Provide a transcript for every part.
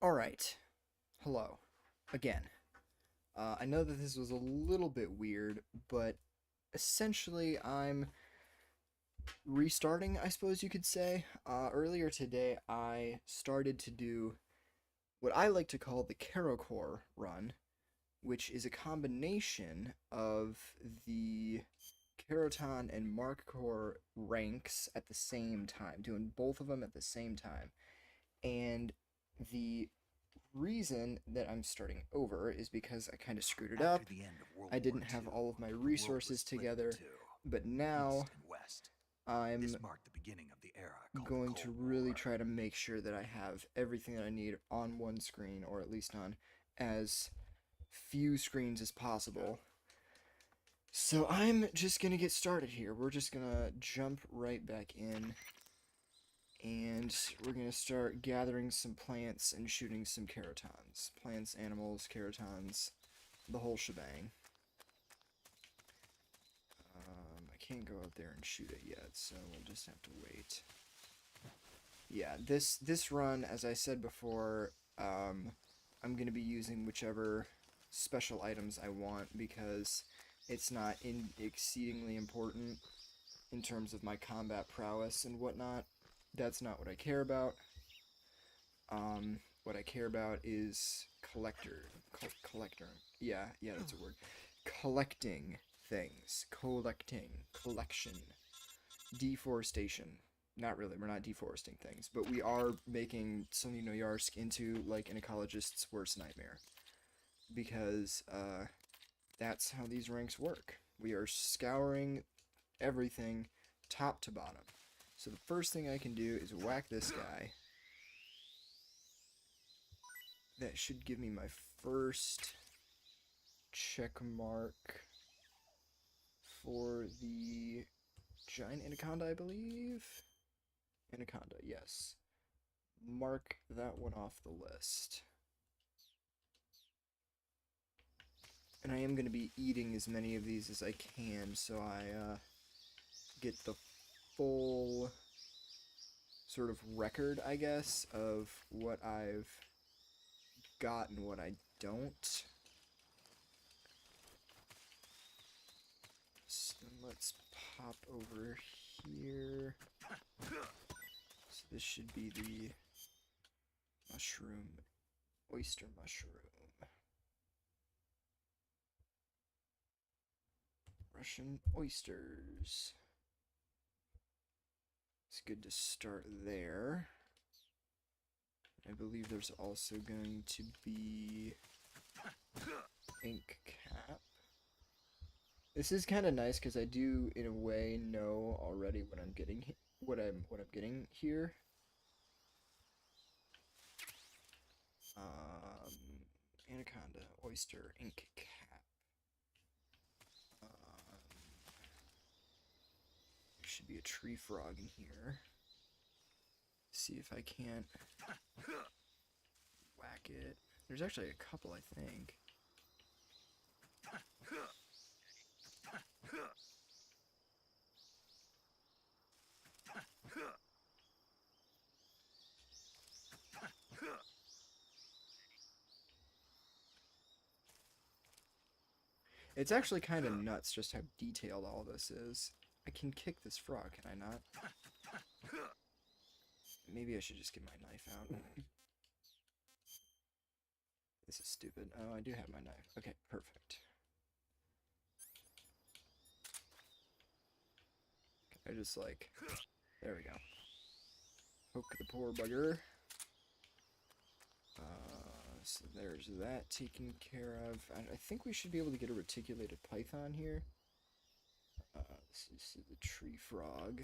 Alright, hello, again. I know that this was a little bit weird, but essentially I'm restarting, I suppose you could say. Earlier today I started to do what I like to call the KeroKhor run, which is a combination of the Keroton and Markcore ranks at the same time, doing both of them at the same time. And the reason that I'm starting over is because I kind of screwed it up. After the end of World I War didn't have II, all of my the world was resources split together, into two, but now East and West. I'm This marked the beginning of the era called the going Cold to really War. try to make sure that I have everything that I need on one screen, or at least on as few screens as possible. So I'm just going to get started here. We're just going to jump right back in, and we're going to start gathering some plants and shooting some kerotons. Plants, animals, kerotons, the whole shebang. I can't go out there and shoot it yet, so we'll just have to wait. Yeah, this run, as I said before, I'm going to be using whichever special items I want because it's not exceedingly important in terms of my combat prowess and whatnot. That's not what I care about. What I care about is collector. Yeah, that's a word. Collecting things. Collection. Deforestation. Not really, we're not deforesting things, but we are making Yarsk into, like, an ecologist's worst nightmare. Because, that's how these ranks work. We are scouring everything top to bottom. So the first thing I can do is whack this guy. That should give me my first check mark for the giant anaconda, I believe. Anaconda, yes. Mark that one off the list. And I am going to be eating as many of these as I can, so I get the full sort of record, I guess, of what I've got and what I don't. So let's pop over here. So this should be the oyster mushroom. Russian oysters. It's good to start there. I believe there's also going to be ink cap. This is kind of nice because I do, in a way, know already what I'm getting, what I'm getting here. Anaconda, oyster, ink cap. There should be a tree frog in here. See if I can't whack it. There's actually a couple, I think. It's actually kind of nuts just how detailed all this is. I can kick this frog, can I not? Maybe I should just get my knife out. This is stupid. Oh, I do have my knife. Okay, perfect. I just, like... There we go. Poke the poor bugger. So there's that taken care of. I think we should be able to get a reticulated python here. This is the tree frog.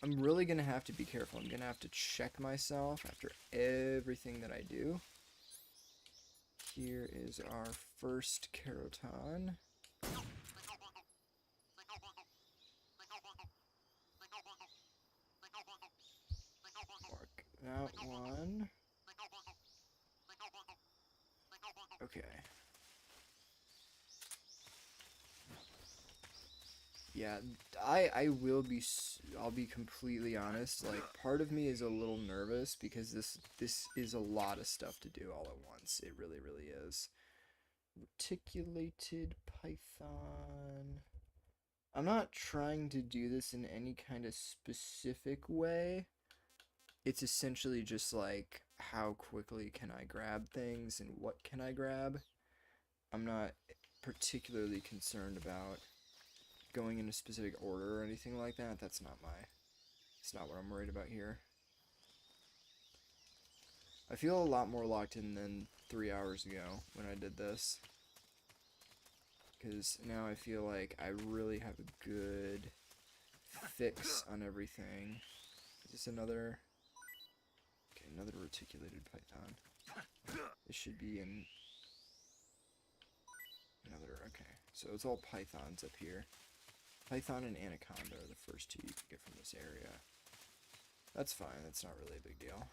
I'm really going to have to be careful. I'm going to have to check myself after everything that I do. Here is our first keroton. Mark that one. Okay. Yeah, I'll be completely honest. Like, part of me is a little nervous because this is a lot of stuff to do all at once. It really, really is. Reticulated Python. I'm not trying to do this in any kind of specific way. It's essentially just like, how quickly can I grab things and what can I grab? I'm not particularly concerned about going in a specific order or anything like that. It's not what I'm worried about here. I feel a lot more locked in than 3 hours ago when I did this. Because now I feel like I really have a good fix on everything. Is this another... Okay, another reticulated python. This should be in... Another... Okay, so it's all pythons up here. Python and anaconda are the first two you can get from this area. That's fine, that's not really a big deal.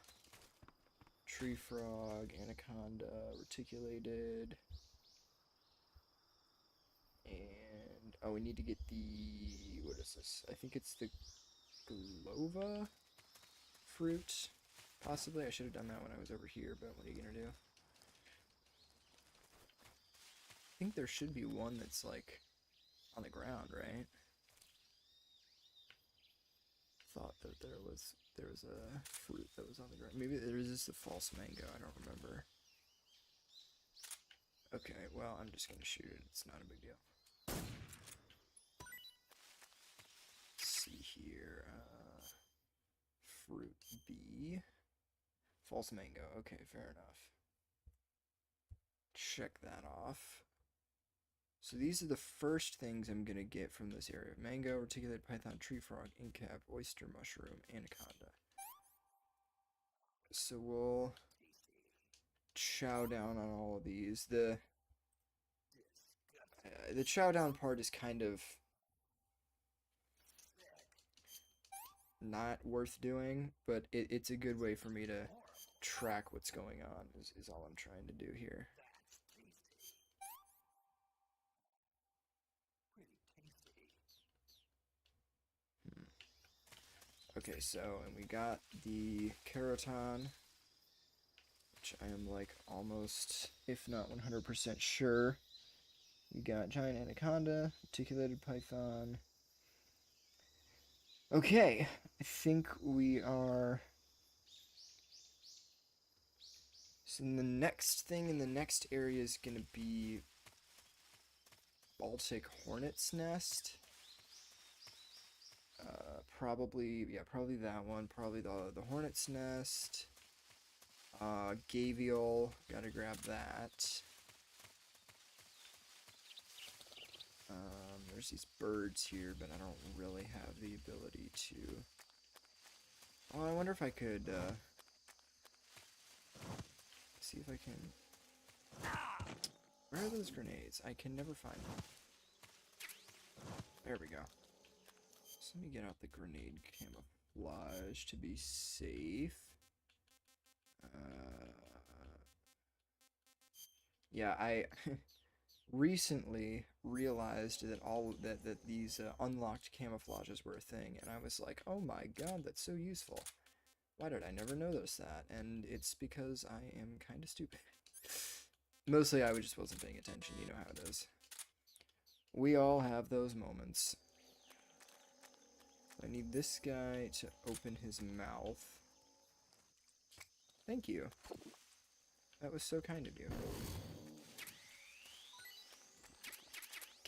Tree frog, anaconda, reticulated... And, oh, we need to get the, what is this? I think it's the guava fruit, possibly. I should have done that when I was over here, but what are you gonna do? I think there should be one that's, like, on the ground, right? Thought that there was a fruit that was on the ground. Maybe there is just a false mango, I don't remember. Okay, well, I'm just gonna shoot it. It's not a big deal. See here, fruit B, false mango. Okay, fair enough. Check that off. So these are the first things I'm gonna get from this area: mango, reticulated python, tree frog, incap, oyster mushroom, anaconda. So we'll chow down on all of these. The chow down part is kind of not worth doing, but it's a good way for me to track what's going on, is all I'm trying to do here. Okay, so, and we got the keraton, which I am like almost, if not 100% sure. We got giant anaconda, reticulated python. Okay, I think we are... So the next thing in the next area is going to be Baltic hornet's nest. Probably that one. Probably the hornet's nest. Gavial, gotta grab that. There's these birds here, but I don't really have the ability to... Oh, I wonder if I could, see if I can... Where are those grenades? I can never find them. There we go. So let me get out the grenade camouflage to be safe. Yeah, I recently realized that these unlocked camouflages were a thing, and I was like, oh my god, that's so useful. Why did I never notice that? And it's because I am kind of stupid. Mostly I just wasn't paying attention, you know how it is. We all have those moments. I need this guy to open his mouth. Thank you. That was so kind of you.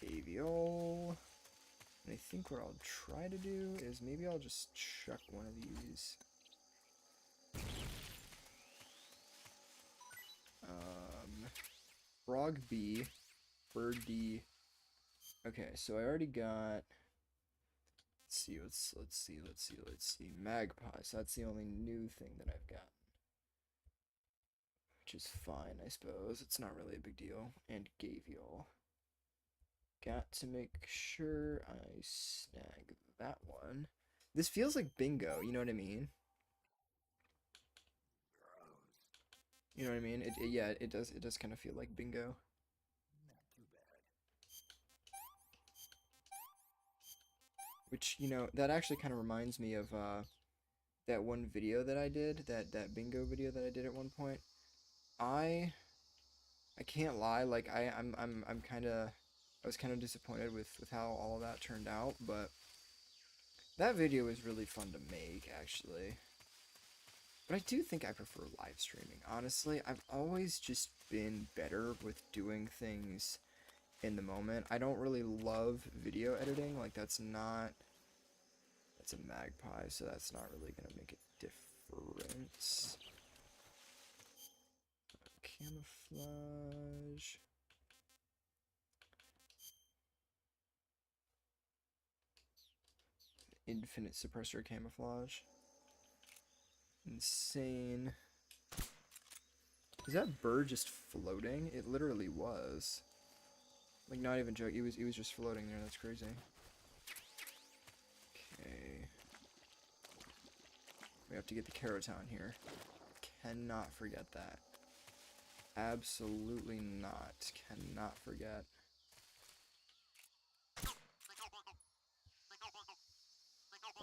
Gavial. And I think what I'll try to do is maybe I'll just chuck one of these. Frog B, bird D. Okay, so I already got... Let's see. Magpie. So that's the only new thing that I've gotten. Which is fine, I suppose. It's not really a big deal. And Gavial. Got to make sure I snag that one. This feels like bingo, you know what I mean? You know what I mean? Yeah, it does kind of feel like bingo. Which, you know, that actually kind of reminds me of that one video that I did, that bingo video that I did at one point. I can't lie, like I'm kind of I was kind of disappointed with how all of that turned out, but that video was really fun to make actually. But I do think I prefer live streaming. Honestly, I've always just been better with doing things in the moment. I don't really love video editing. Like that's a magpie, so that's not really gonna make a difference. Camouflage. Infinite suppressor camouflage. Insane. Is that bird just floating? It literally was. Like, not even joking. It was just floating there. That's crazy. Okay. We have to get the Kerotown here. Cannot forget that. Absolutely not. Cannot forget.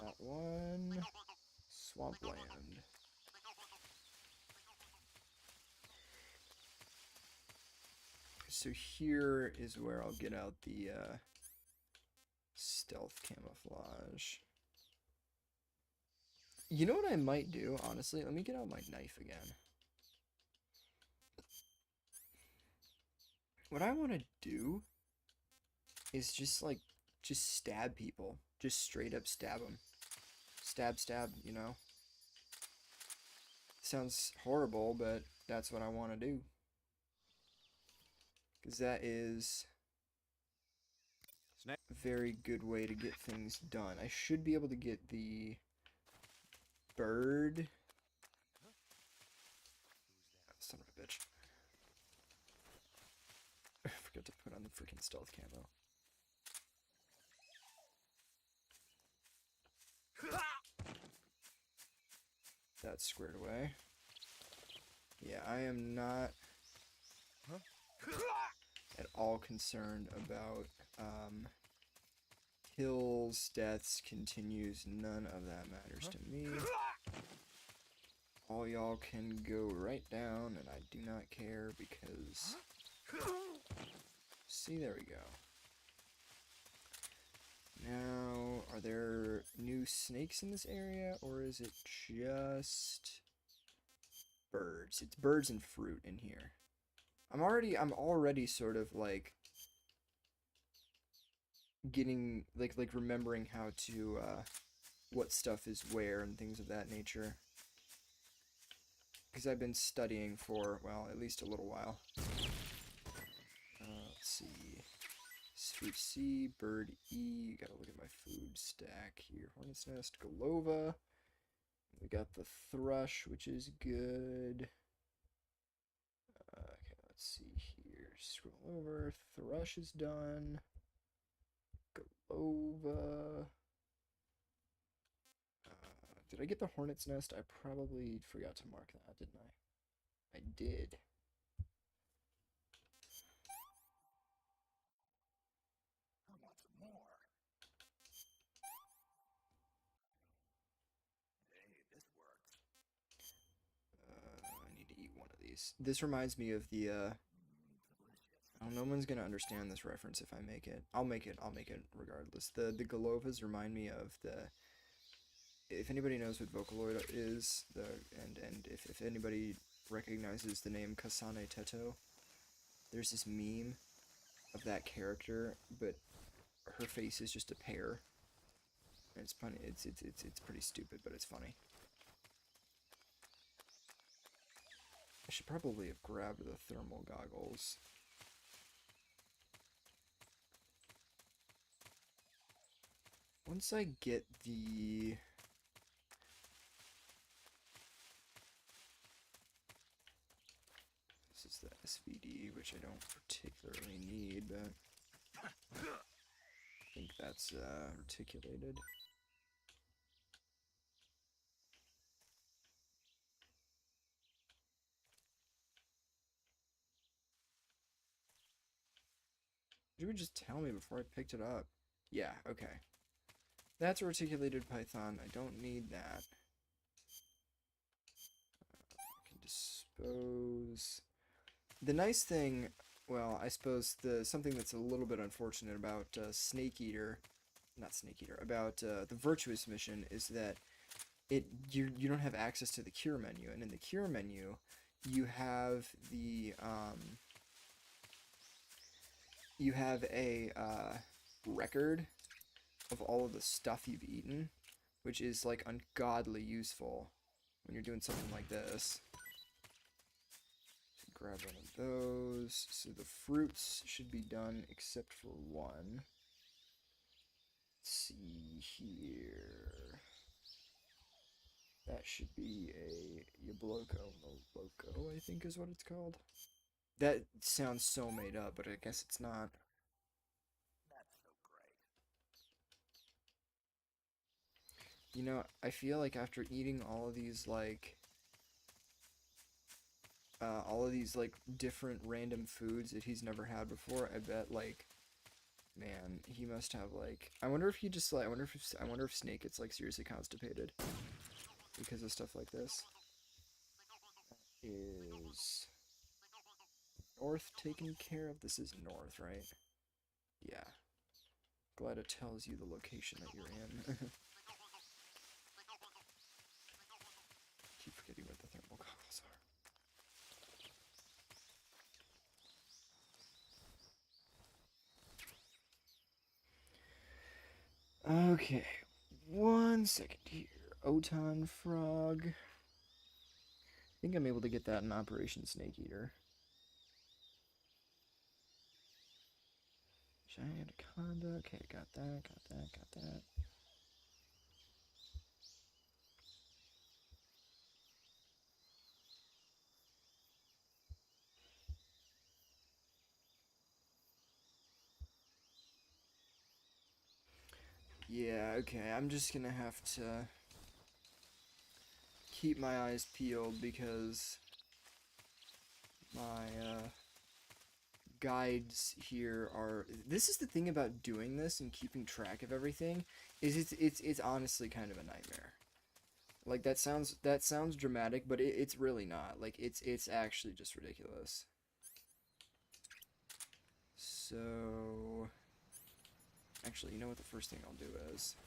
That one. Swampland. So here is where I'll get out the stealth camouflage. You know what I might do, honestly? Let me get out my knife again. What I want to do is just stab people. Just straight up stab them. Stab, stab, you know? Sounds horrible, but that's what I want to do. Because that is a very good way to get things done. I should be able to get the bird. Son of a bitch. I forgot to put on the freaking stealth camo. That's squared away. Yeah, I am not at all concerned about kills, deaths, continues. None of that matters to me. All y'all can go right down, and I do not care because... See, there we go. Now, are there new snakes in this area, or is it just birds? It's birds and fruit in here. I'm already sort of like getting like remembering how to what stuff is where and things of that nature. Because I've been studying for, well, at least a little while. Let's see. Fruit C, bird E. Gotta look at my food stack here. Hornet's nest, Golova. We got the thrush, which is good. Okay, let's see here. Scroll over. Thrush is done. Golova. Did I get the hornet's nest? I probably forgot to mark that, didn't I? I did. I want some more. Hey, this works. I need to eat one of these. This reminds me of the, oh, no one's gonna understand this reference if I make it. I'll make it regardless. The Golovas remind me of the, if anybody knows what Vocaloid is, and if anybody recognizes the name Kasane Teto, there's this meme of that character, but her face is just a pear. And it's funny. It's pretty stupid, but it's funny. I should probably have grabbed the thermal goggles. Once I get the... This is the SVD, which I don't particularly need, but I think that's articulated. You would just tell me before I picked it up. Yeah, okay. That's a reticulated python. I don't need that. I can dispose. The nice thing, well, I suppose something that's a little bit unfortunate about Snake Eater, not Snake Eater, about the Virtuous mission is that you don't have access to the cure menu, and in the cure menu, you have a record of all of the stuff you've eaten, which is like ungodly useful when you're doing something like this. Grab one of those. So the fruits should be done except for one. Let's see here. That should be a Yabloco, I think is what it's called. That sounds so made up, but I guess it's not. That's so great. You know, I feel like after eating all of these like different random foods that he's never had before, I bet like, man, he must have like. I wonder if he just like. I wonder if Snake gets like seriously constipated because of stuff like this. That is North taken care of. This is North, right? Yeah. Glad it tells you the location that you're in. Keep forgetting what the thermal goggles are. Okay, 1 second here. Oton Frog. I think I'm able to get that in Operation Snake Eater. Giant Conda. Okay, got that. Yeah, okay, I'm just gonna have to keep my eyes peeled because my guides here are. This is the thing about doing this and keeping track of everything, is it's honestly kind of a nightmare. Like that sounds dramatic, but it's really not. Like it's actually just ridiculous. So actually, you know what the first thing I'll do is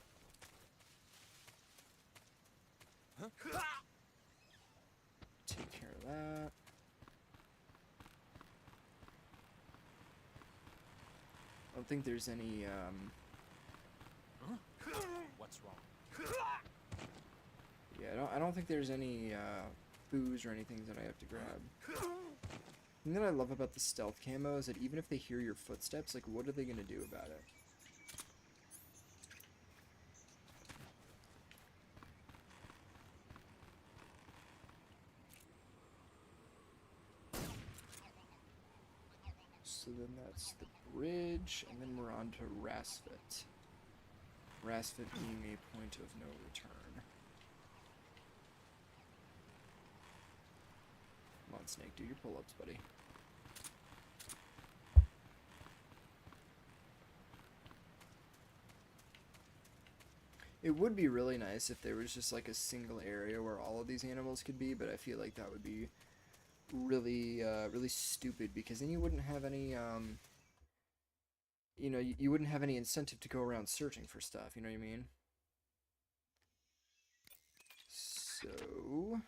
take care of that. I don't think there's any What's wrong? yeah, I don't think there's any booze or anything that I have to grab. The thing that I love about the stealth camo is that even if they hear your footsteps, like what are they gonna do about it? So then that's the bridge, and then we're on to Rasfit. Rasfit being a point of no return. Come on, Snake, do your pull-ups, buddy. It would be really nice if there was just like a single area where all of these animals could be, but I feel like that would be really, really stupid because then you wouldn't have any, you know, you wouldn't have any incentive to go around searching for stuff, you know what I mean? So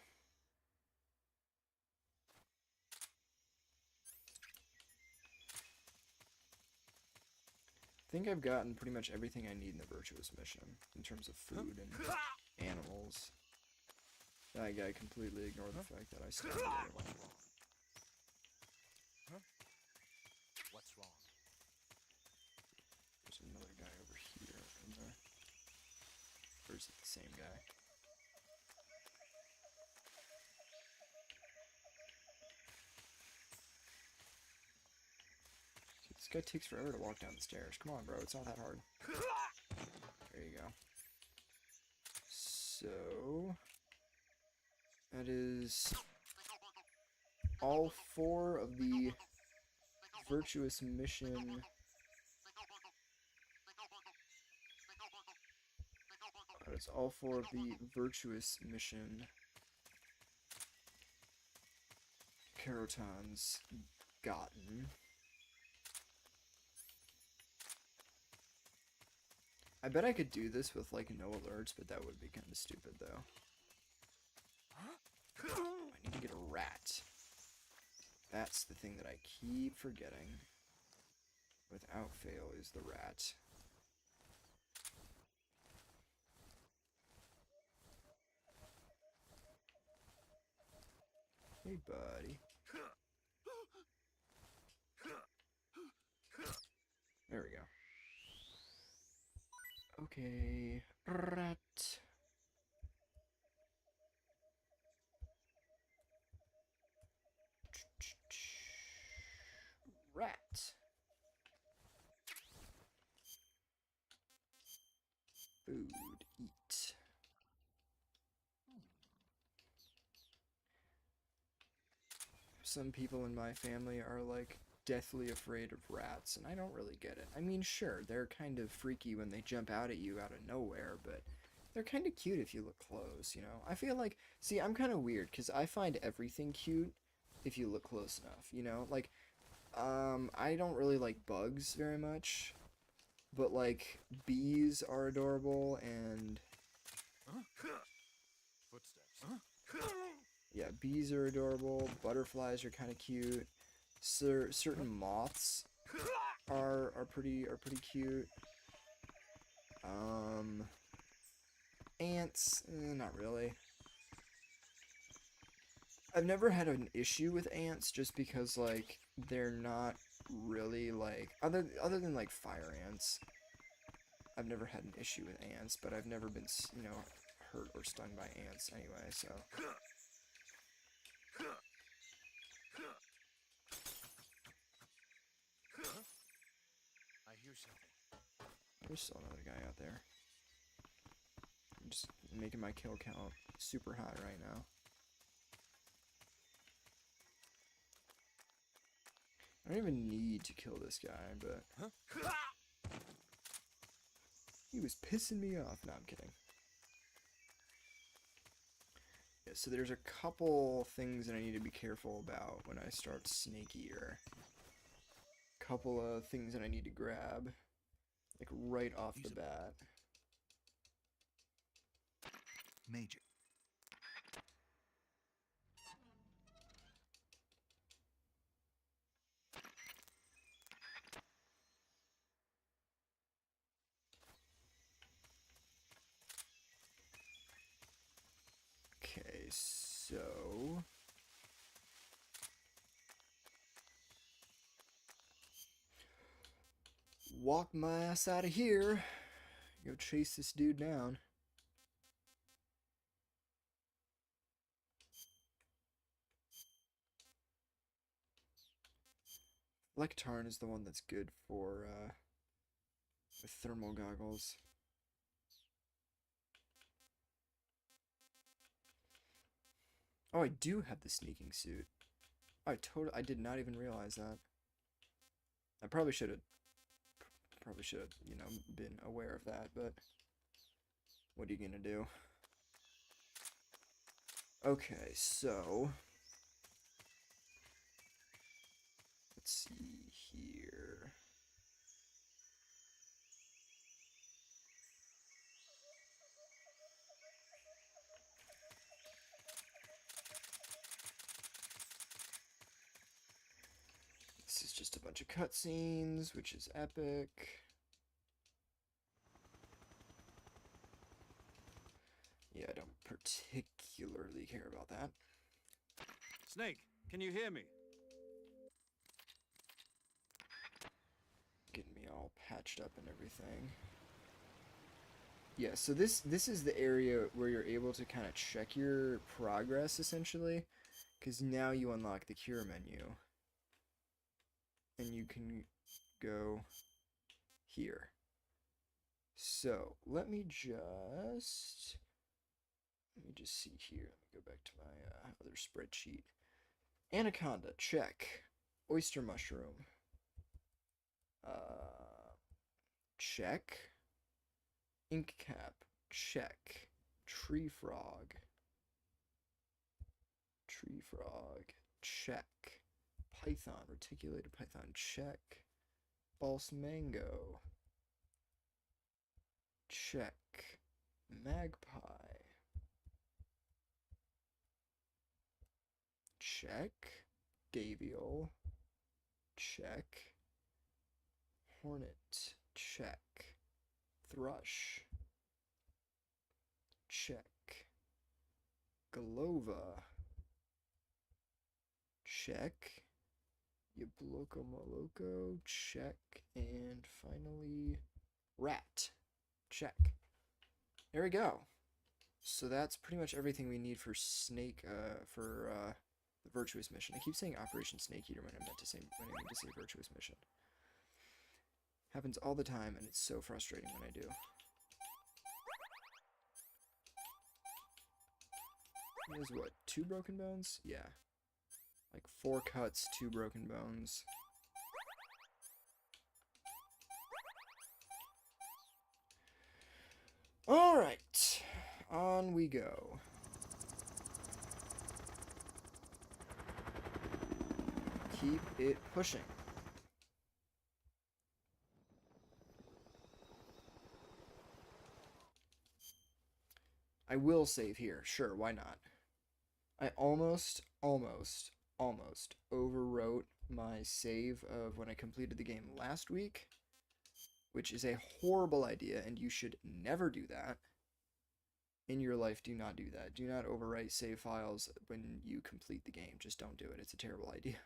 I think I've gotten pretty much everything I need in the Virtuous mission in terms of food and animals. That guy completely ignored the fact that I stabbed him. What's wrong? There's another guy over here. Or is it the same guy? This guy takes forever to walk down the stairs. Come on, bro. It's not that hard. There you go. So that is all 4 of the Virtuous mission That is all for the virtuous mission. Keroton's gotten. I bet I could do this with like no alerts, but that would be kind of stupid though. I need to get a rat. That's the thing that I keep forgetting. Without fail is the rat. Hey, buddy. There we go. Okay, rat. Rat. Food, eat. Some people in my family are like deathly afraid of rats, and I don't really get it. I mean, sure, they're kind of freaky when they jump out at you out of nowhere, but they're kind of cute if you look close, you know? I feel like, see, I'm kind of weird, because I find everything cute if you look close enough, you know? Like, I don't really like bugs very much, but like, bees are adorable, and Footsteps. yeah, bees are adorable, butterflies are kind of cute, certain moths are pretty cute. Ants, not really. I've never had an issue with ants just because like they're not really like other than like fire ants. I've never had an issue with ants, but I've never been, you know, hurt or stung by ants anyway, so. I hear something. There's still another guy out there. I'm just making my kill count super high right now. I don't even need to kill this guy, but he was pissing me off. No, I'm kidding. Yeah, so there's a couple things that I need to be careful about when I start Snake Eater. Couple of things that I need to grab, like right off the bat. Major. Okay, so walk my ass out of here. Go chase this dude down. Lectarn is the one that's good for with thermal goggles. Oh, I do have the sneaking suit. I did not even realize that. I probably should have, you know, been aware of that, but what are you gonna do? Okay, so let's see here. This is just a bunch of cutscenes, which is epic. Yeah, I don't particularly care about that. Snake, can you hear me? Getting me all patched up and everything. Yeah, so this is the area where you're able to kind of check your progress, essentially. Because now you unlock the cure menu. And you can go here. So, let me just see here. Let me go back to my other spreadsheet. Anaconda, check. Oyster mushroom. Check. Ink cap, check. Tree frog. Tree frog, check. Python, reticulated python, check. False mango, check. Magpie, check. Gavial, check. Hornet, check. Thrush, check. Galova, check. Yabloko Moloko, check. And finally, rat, check. There we go. So that's pretty much everything we need for Snake, the Virtuous Mission. I keep saying Operation Snake Eater when I meant to say Virtuous Mission. Happens all the time, and it's so frustrating when I do. He has what, 2 broken bones? Yeah. Like 4 cuts, 2 broken bones. Alright, on we go. Keep it pushing. I will save here, sure, why not? I almost overwrote my save of when I completed the game last week, which is a horrible idea, and you should never do that. In your life, do not do that. Do not overwrite save files when you complete the game. Just don't do it. It's a terrible idea.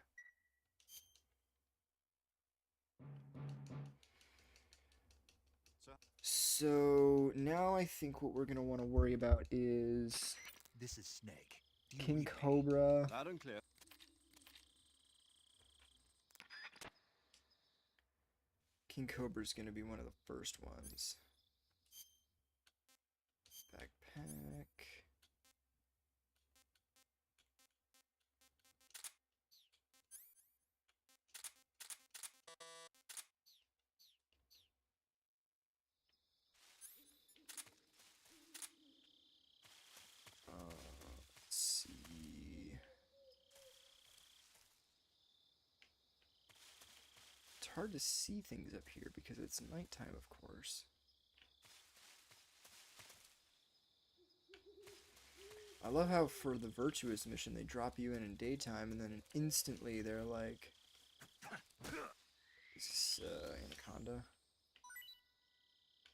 So now I think what we're going to want to worry about is This is Snake. King Cobra. Loud and clear. King Cobra's going to be one of the first ones. Backpack. Let's see. It's hard to see things up here because it's nighttime, of course. I love how for the Virtuous Mission they drop you in daytime and then instantly they're like, is this Anaconda?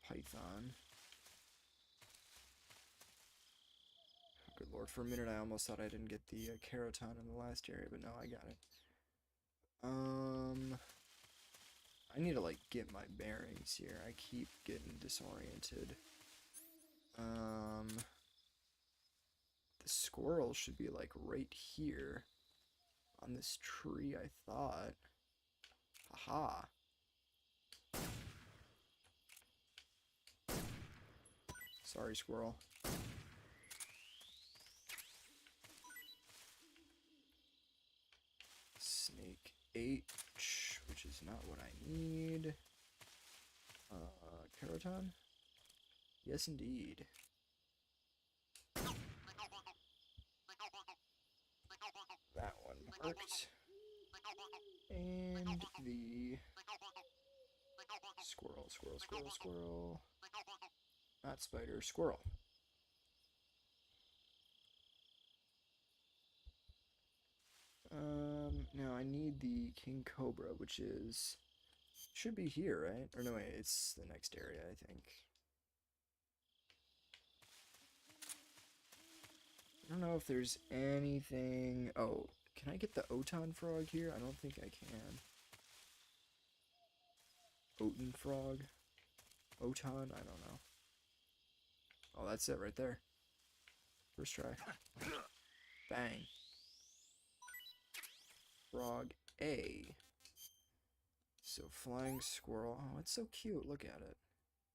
Python. Good lord, for a minute I almost thought I didn't get the Keroton in the last area, but no, I got it. I need to like get my bearings here. I keep getting disoriented. The squirrel should be like right here on this tree, I thought. Haha. Sorry, squirrel. Snake H, which is not what I need. Keroton? Yes, indeed. That one worked. And the squirrel. Not spider, squirrel. Now I need the King Cobra, which should be here, right? Or no, wait, it's the next area, I think. I don't know if there's anything. Oh, can I get the Oton frog here? I don't think I can. Oton frog? Oton? I don't know. Oh, that's it right there. First try. Bang. Frog A. So flying squirrel. Oh, it's so cute. Look at it.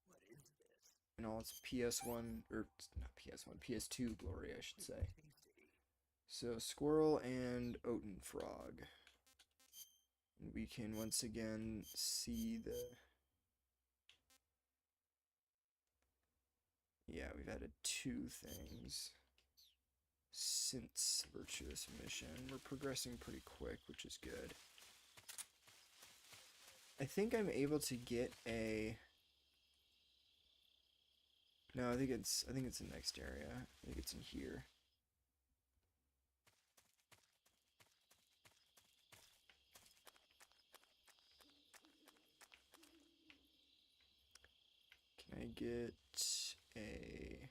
What is this? And all its PS1, or not PS1, PS2 glory, I should say. So squirrel and Oton frog. We can once again see Yeah, we've added 2 things since Virtuous Mission. We're progressing pretty quick, which is good. I think I'm able to get a... No, I think it's the next area. I think it's in here. Can I get a...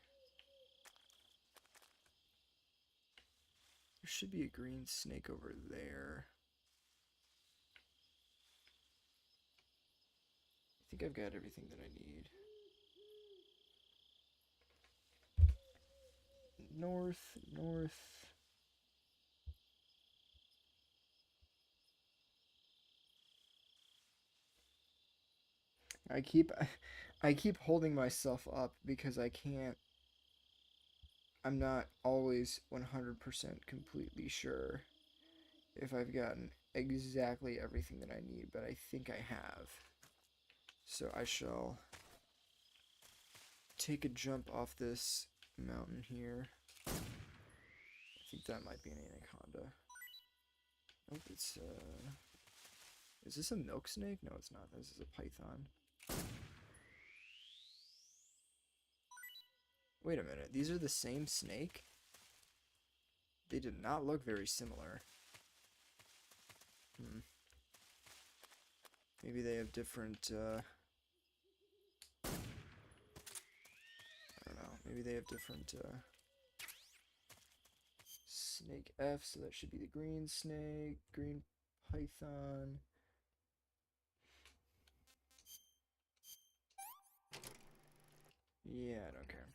There should be a green snake over there. I think I've got everything that I need. North, north. I keep holding myself up because I'm not always 100% completely sure if I've gotten exactly everything that I need, but I think I have. So I shall take a jump off this mountain here. I think that might be an anaconda. Nope, it's is this a milk snake? No, it's not. This is a python. Wait a minute, these are the same snake? They did not look very similar. Maybe they have different, I don't know, maybe they have different, snake F, so that should be the green snake, green python. Yeah, I don't care.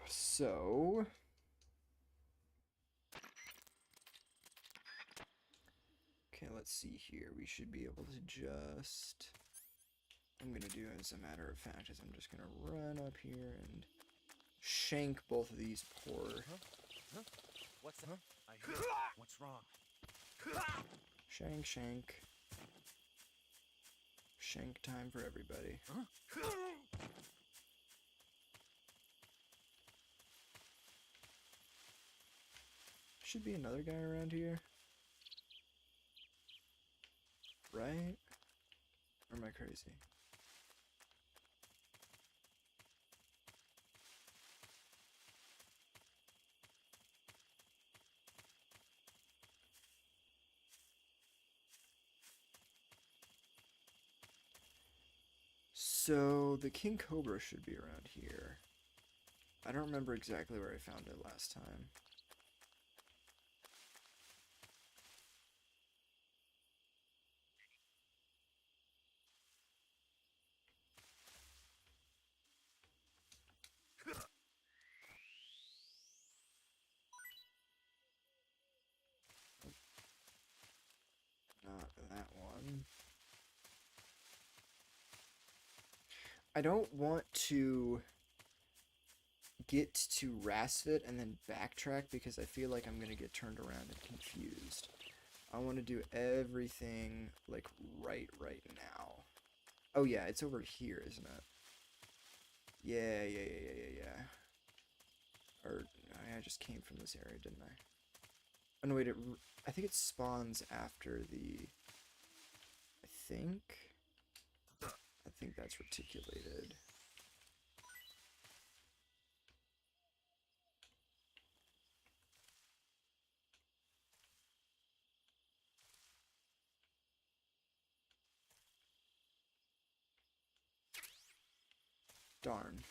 So, okay, let's see here. We should be able to just... I'm gonna do, as a matter of fact, is I'm just gonna run up here and shank both of these poor... What's that? I hear. What's wrong? Shank, shank. Shank time for everybody. Should be another guy around here. Right? Or am I crazy? So, the king cobra should be around here. I don't remember exactly where I found it last time. Not that one. I don't want to get to Rasfit and then backtrack because I feel like I'm gonna get turned around and confused. I want to do everything like right now. Oh yeah, it's over here, isn't it? Yeah. Or I just came from this area, didn't I? Oh no, wait, I think it spawns after the... I think that's reticulated. Darn.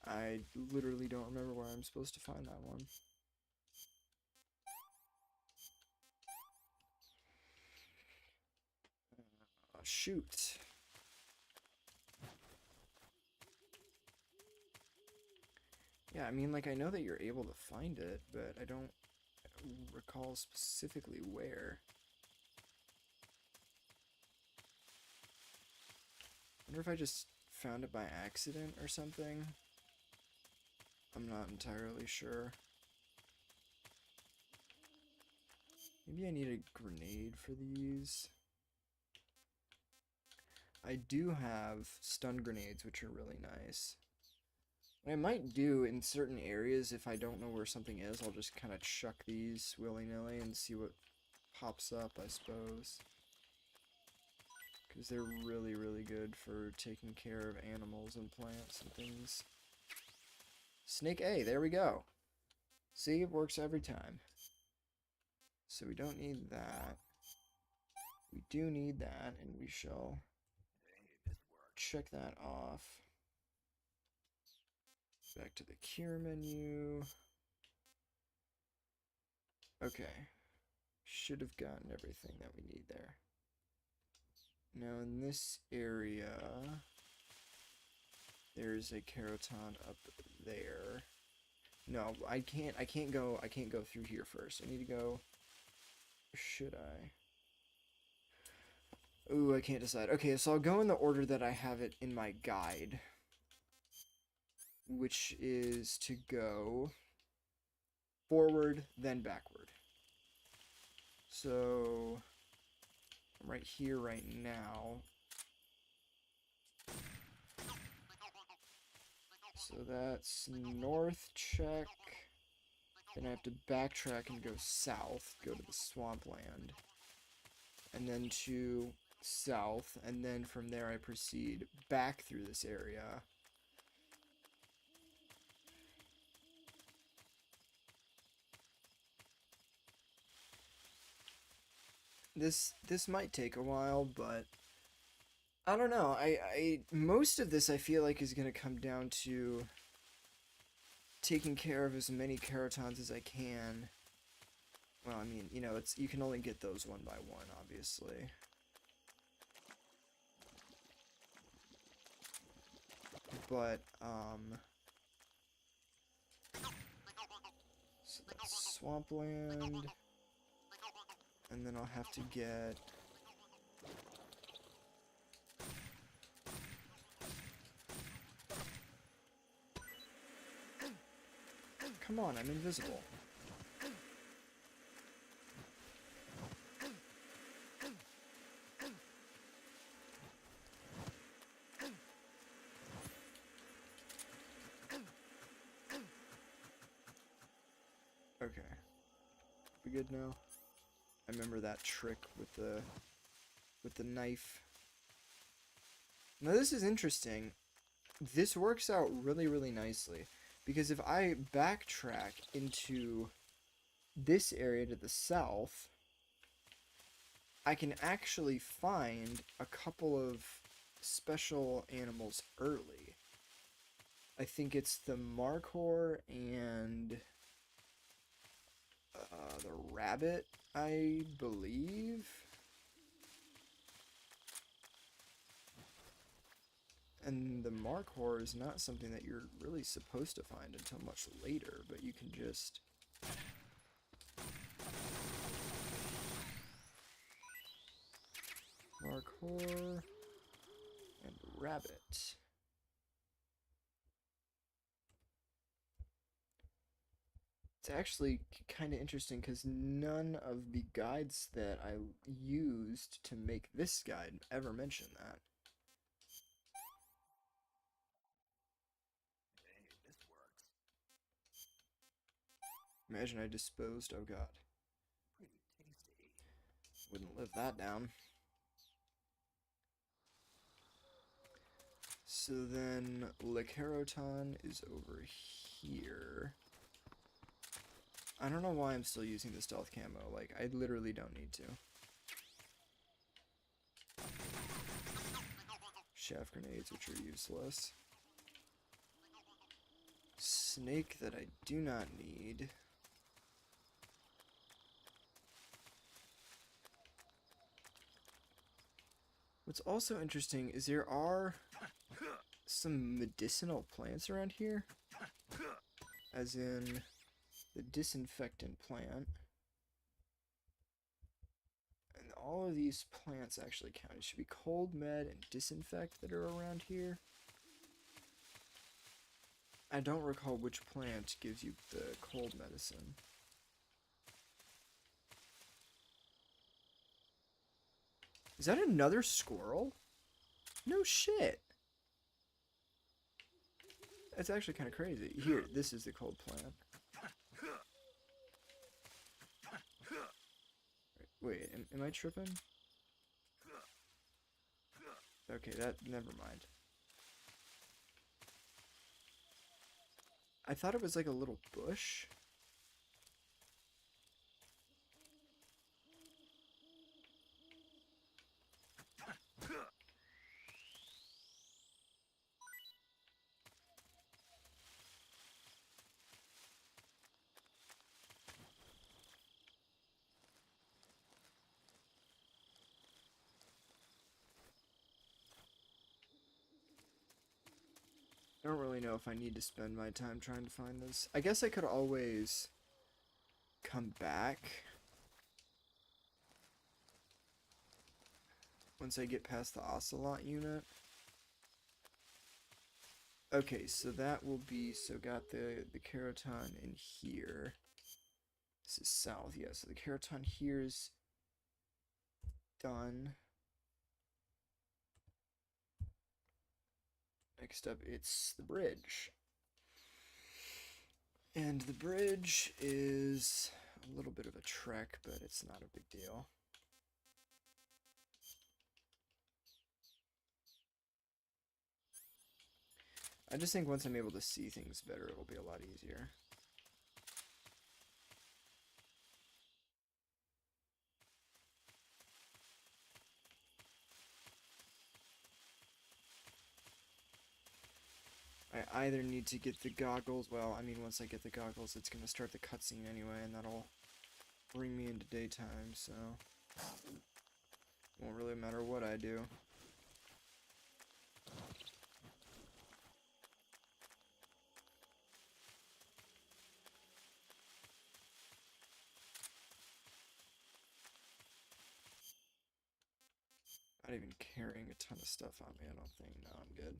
I literally don't remember where I'm supposed to find that one. Shoot. Yeah, I mean, like, I know that you're able to find it, but I don't recall specifically where. I wonder if I just found it by accident or something. I'm not entirely sure. Maybe I need a grenade for these. I do have stun grenades, which are really nice. What I might do in certain areas, if I don't know where something is, I'll just kind of chuck these willy-nilly and see what pops up, I suppose. Because they're really, really good for taking care of animals and plants and things. Snake A, there we go. See, it works every time. So we don't need that. We do need that, and we shall check that off. Back to the cure menu. Okay. Should have gotten everything that we need there. Now in this area, there's a Keroton up there. No, I can't go through here first. I need to go. Should I? Ooh, I can't decide. Okay, so I'll go in the order that I have it in my guide, which is to go forward, then backward. So I'm right here right now. So that's north check. Then I have to backtrack and go south, go to the swampland. And then to south, and then from there I proceed back through this area. This might take a while, but I don't know. I most of this I feel like is gonna come down to taking care of as many Kerotons as I can. Well, I mean, you know, you can only get those one by one, obviously. But so that's swampland, and then I'll have to get. Come on, I'm invisible. Okay. We good now? I remember that trick with the knife. Now this is interesting. This works out really, really nicely. Because if I backtrack into this area to the south, I can actually find a couple of special animals early. I think it's the KeroKhor and the rabbit, I believe. And the KeroKhor is not something that you're really supposed to find until much later, but you can just... KeroKhor and rabbit. It's actually kind of interesting because none of the guides that I used to make this guide ever mention that. Imagine I disposed, oh god. Wouldn't live that down. So then Keroton is over here. I don't know why I'm still using the stealth camo, like I literally don't need to. Shaft grenades, which are useless. Snake that I do not need. What's also interesting is there are some medicinal plants around here. as in the disinfectant plant. And all of these plants actually count. It should be cold med and disinfect that are around here. I don't recall which plant gives you the cold medicine. Is that another squirrel? No shit. That's actually kind of crazy. Here, this is the cold plant. Wait, am I tripping? Okay, never mind. I thought it was like a little bush. I don't really know if I need to spend my time trying to find this. I guess I could always come back once I get past the ocelot unit. Okay, so that will be, so got the Keroton in here. This is south, yeah, so the Keroton here is done. Next up, it's the bridge. And the bridge is a little bit of a trek, but it's not a big deal. I just think once I'm able to see things better, it'll be a lot easier. I either need to get the goggles, well, I mean, once I get the goggles, it's going to start the cutscene anyway, and that'll bring me into daytime, so won't really matter what I do. Not even carrying a ton of stuff on me, I don't think. No, I'm good.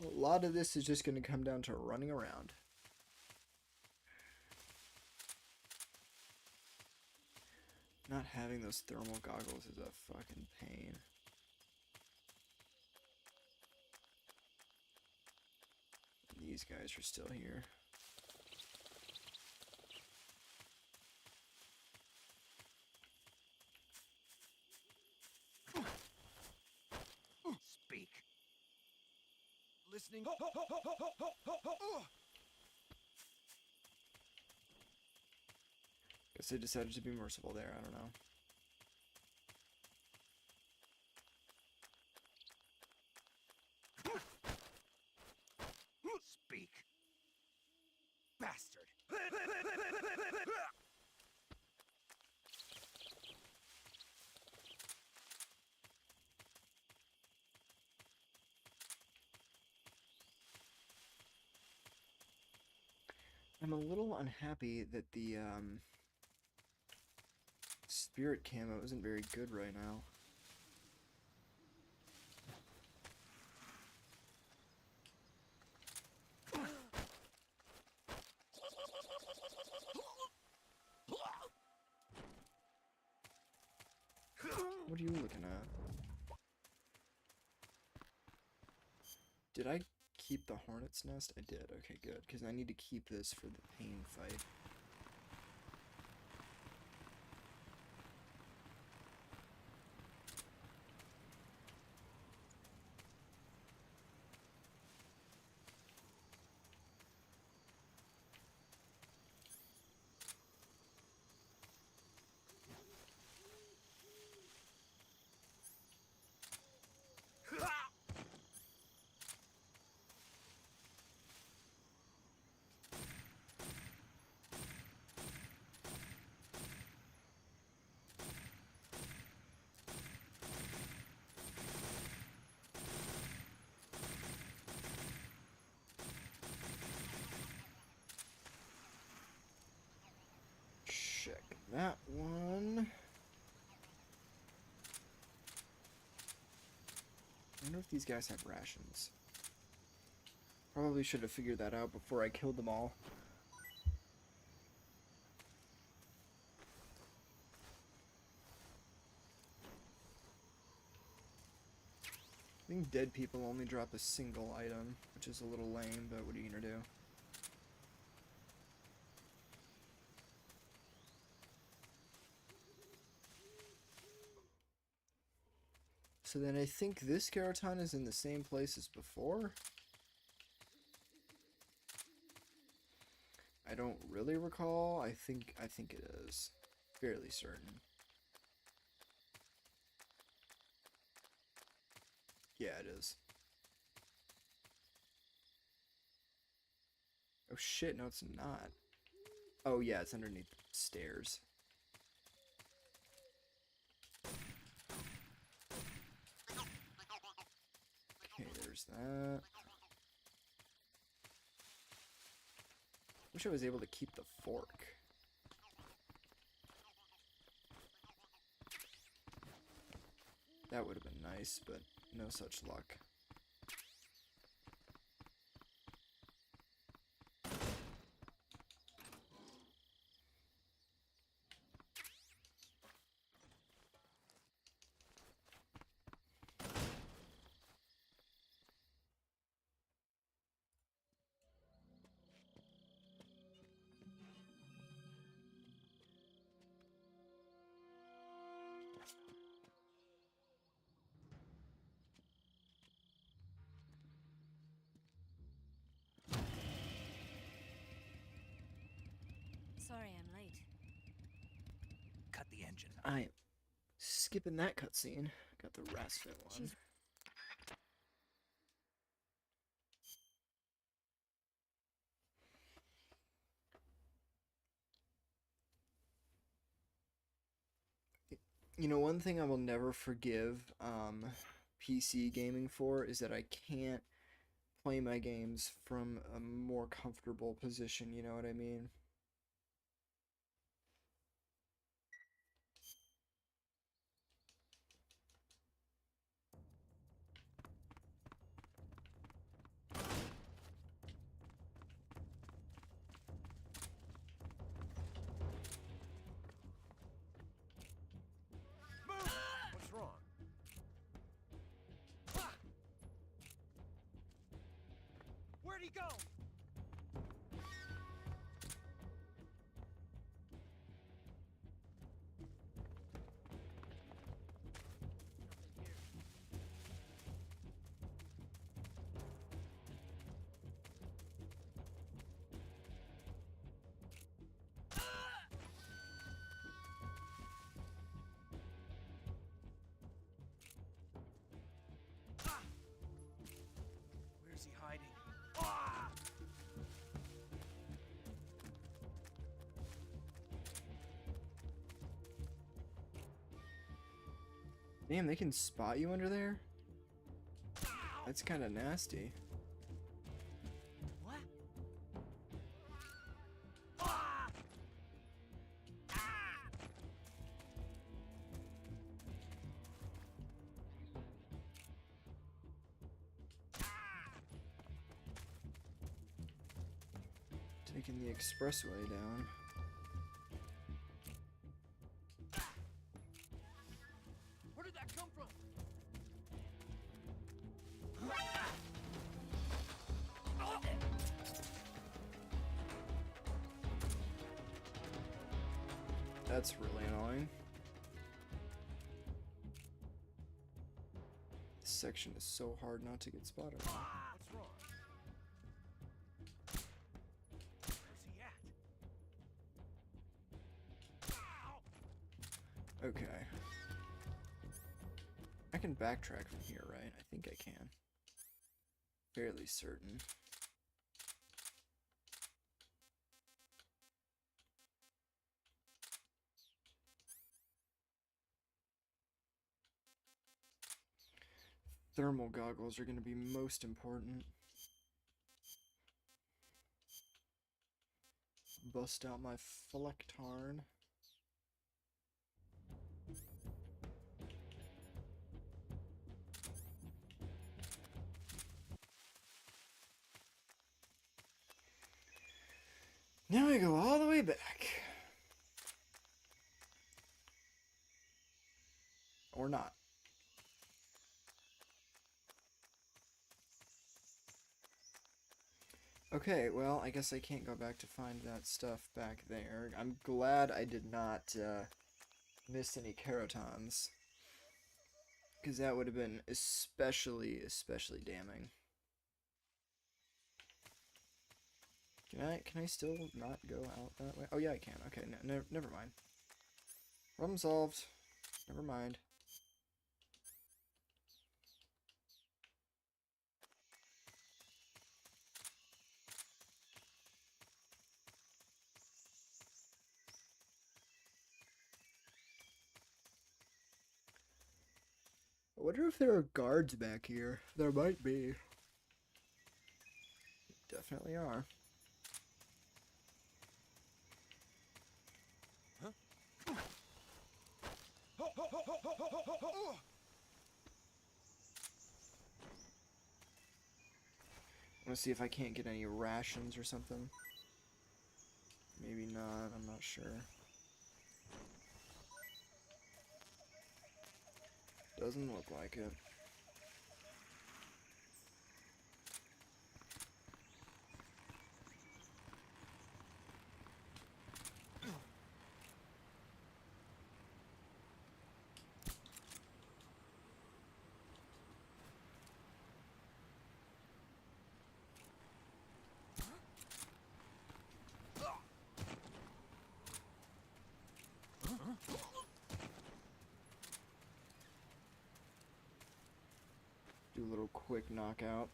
A lot of this is just going to come down to running around. Not having those thermal goggles is a fucking pain. These guys are still here. Speak. Listening. Guess they decided to be merciful there, I don't know. Speak. Bastard. I'm a little unhappy that the spirit camo isn't very good right now. What are you looking at? Did I keep the hornet's nest? I did. Okay, good. Because I need to keep this for the pain fight. that one. I wonder if these guys have rations. Probably should have figured that out before I killed them all. I think dead people only drop a single item, which is a little lame, but what are you gonna do? So then I think this Keraton is in the same place as before? I don't really recall. I think it is. Fairly certain. Yeah, it is. Oh shit, no it's not. Oh yeah, it's underneath the stairs. Okay, there's that. Wish I was able to keep the fork. That would have been nice, but no such luck. Sorry I'm late. Cut the engine. I am skipping that cutscene. Got the Rasfit one. She's You know, one thing I will never forgive PC gaming for is that I can't play my games from a more comfortable position, you know what I mean? Move! What's wrong? Where'd he go? Where's he hiding? Ah! Damn, they can spot you under there? That's kind of nasty. What? Ah! Ah! Taking the expressway down. Where did that come from? That's really annoying. This section is so hard not to get spotted on. What's wrong? Where's he at? Ow! Okay. I can backtrack from here, right? I think I can. Fairly certain. Thermal goggles are going to be most important. Bust out my Flectarn. Now I go all the way back. Or not. Okay, well, I guess I can't go back to find that stuff back there. I'm glad I did not miss any Kerotons. Because that would have been especially damning. Can I still not go out that way? Oh yeah, I can. Okay, never mind. Problem solved. Never mind. I wonder if there are guards back here. There might be. Definitely are. I want to see if I can't get any rations or something. Maybe not, I'm not sure. Doesn't look like it. Do a little quick knockout.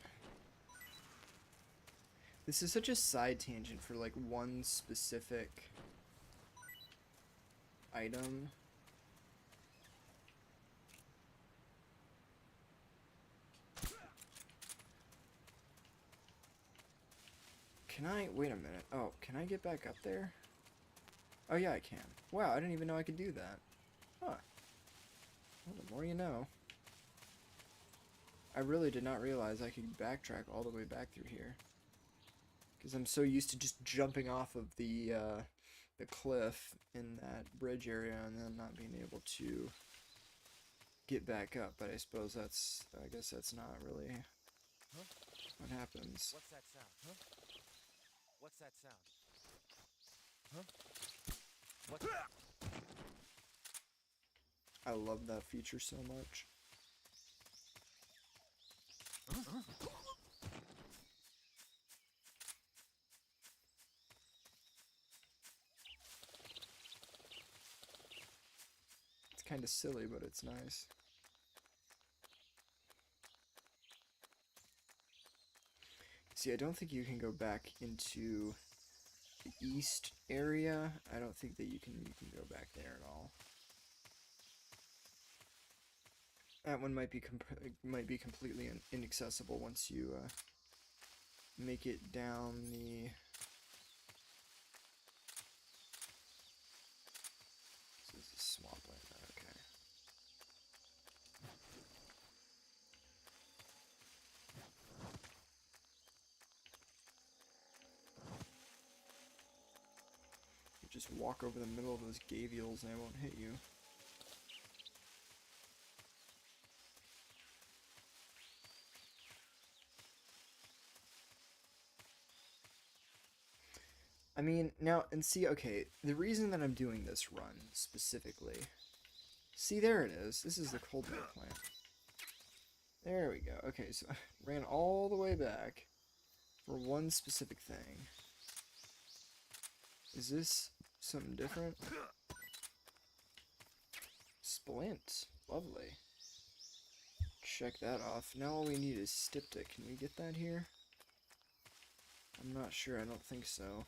This is such a side tangent for like one specific item. Can I, wait a minute. Oh, can I get back up there? Oh yeah, I can. Wow, I didn't even know I could do that. Huh. Well, the more you know. I really did not realize I could backtrack all the way back through here. Because I'm so used to just jumping off of the cliff in that bridge area and then not being able to get back up. But I suppose that's, I guess that's not really what happens. What's that sound? Huh? What's that sound? Huh? What? I love that feature so much. It's kind of silly, but it's nice. See, I don't think you can go back into the east area. I don't think that you can go back there at all. That one might be completely inaccessible once you make it down the. This is a swampland. Okay. You just walk over the middle of those gavials and they won't hit you. I mean, now, and see, okay, the reason that I'm doing this run, specifically, see, there it is, this is the cold milk plant. There we go, okay, so I ran all the way back for one specific thing. Is this something different? Splint, lovely. Check that off. Now all we need is Styptic. Can we get that here? I'm not sure, I don't think so.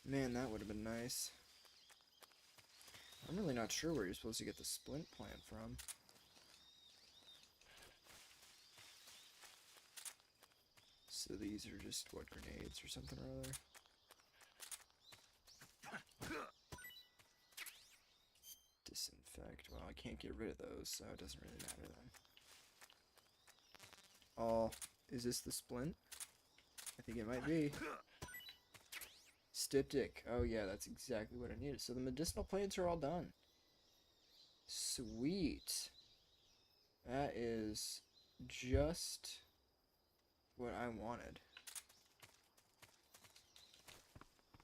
Man, that would have been nice. I'm really not sure where you're supposed to get the splint plant from. So these are just, what, grenades or something or other? Disinfect. Well, I can't get rid of those, so it doesn't really matter then. Oh, is this the splint? I think it might be. diptych. Oh yeah, that's exactly what I needed. So the medicinal plants are all done. Sweet. That is just what I wanted.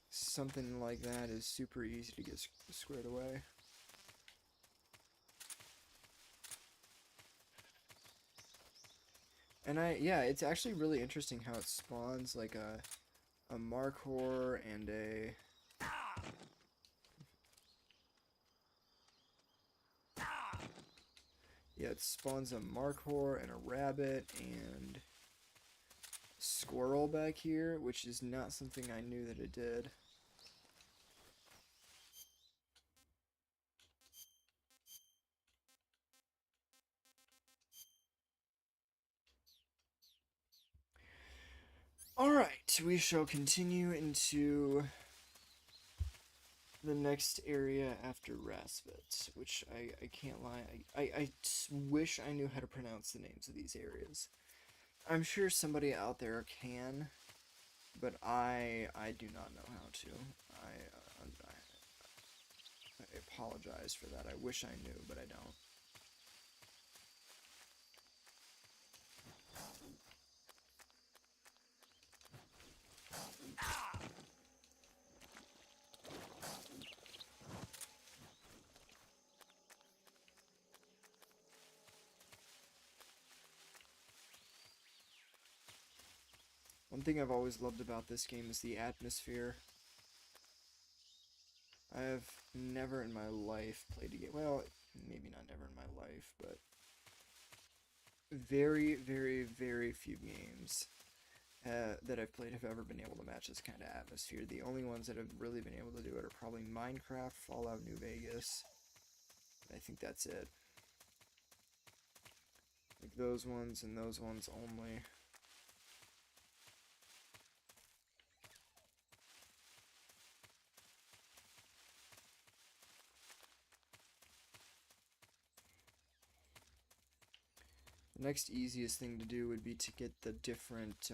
Something like that is super easy to get squared away. And yeah, it's actually really interesting how it spawns like a KeroKhor and a yeah, it spawns a KeroKhor and a rabbit and a squirrel back here, which is not something I knew that it did. Alright, we shall continue into the next area after Rasvet, which I can't lie, I wish I knew how to pronounce the names of these areas. I'm sure somebody out there can, but I do not know how to. I apologize for that. I wish I knew, but I don't. One thing I've always loved about this game is the atmosphere. I have never in my life played a game, well, maybe not never in my life, but very, very, very few games that I've played have ever been able to match this kind of atmosphere. The only ones that have really been able to do it are probably Minecraft, Fallout New Vegas. I think that's it. Like those ones and those ones only. The next easiest thing to do would be to get the different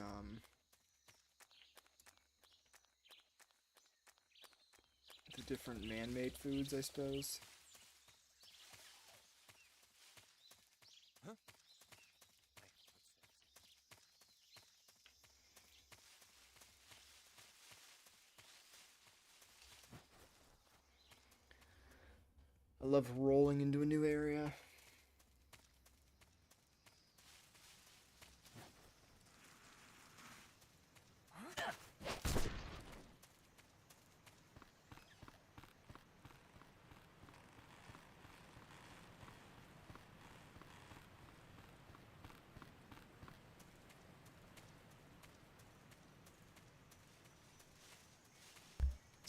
man-made foods, I suppose. Huh? I love rolling into a new area.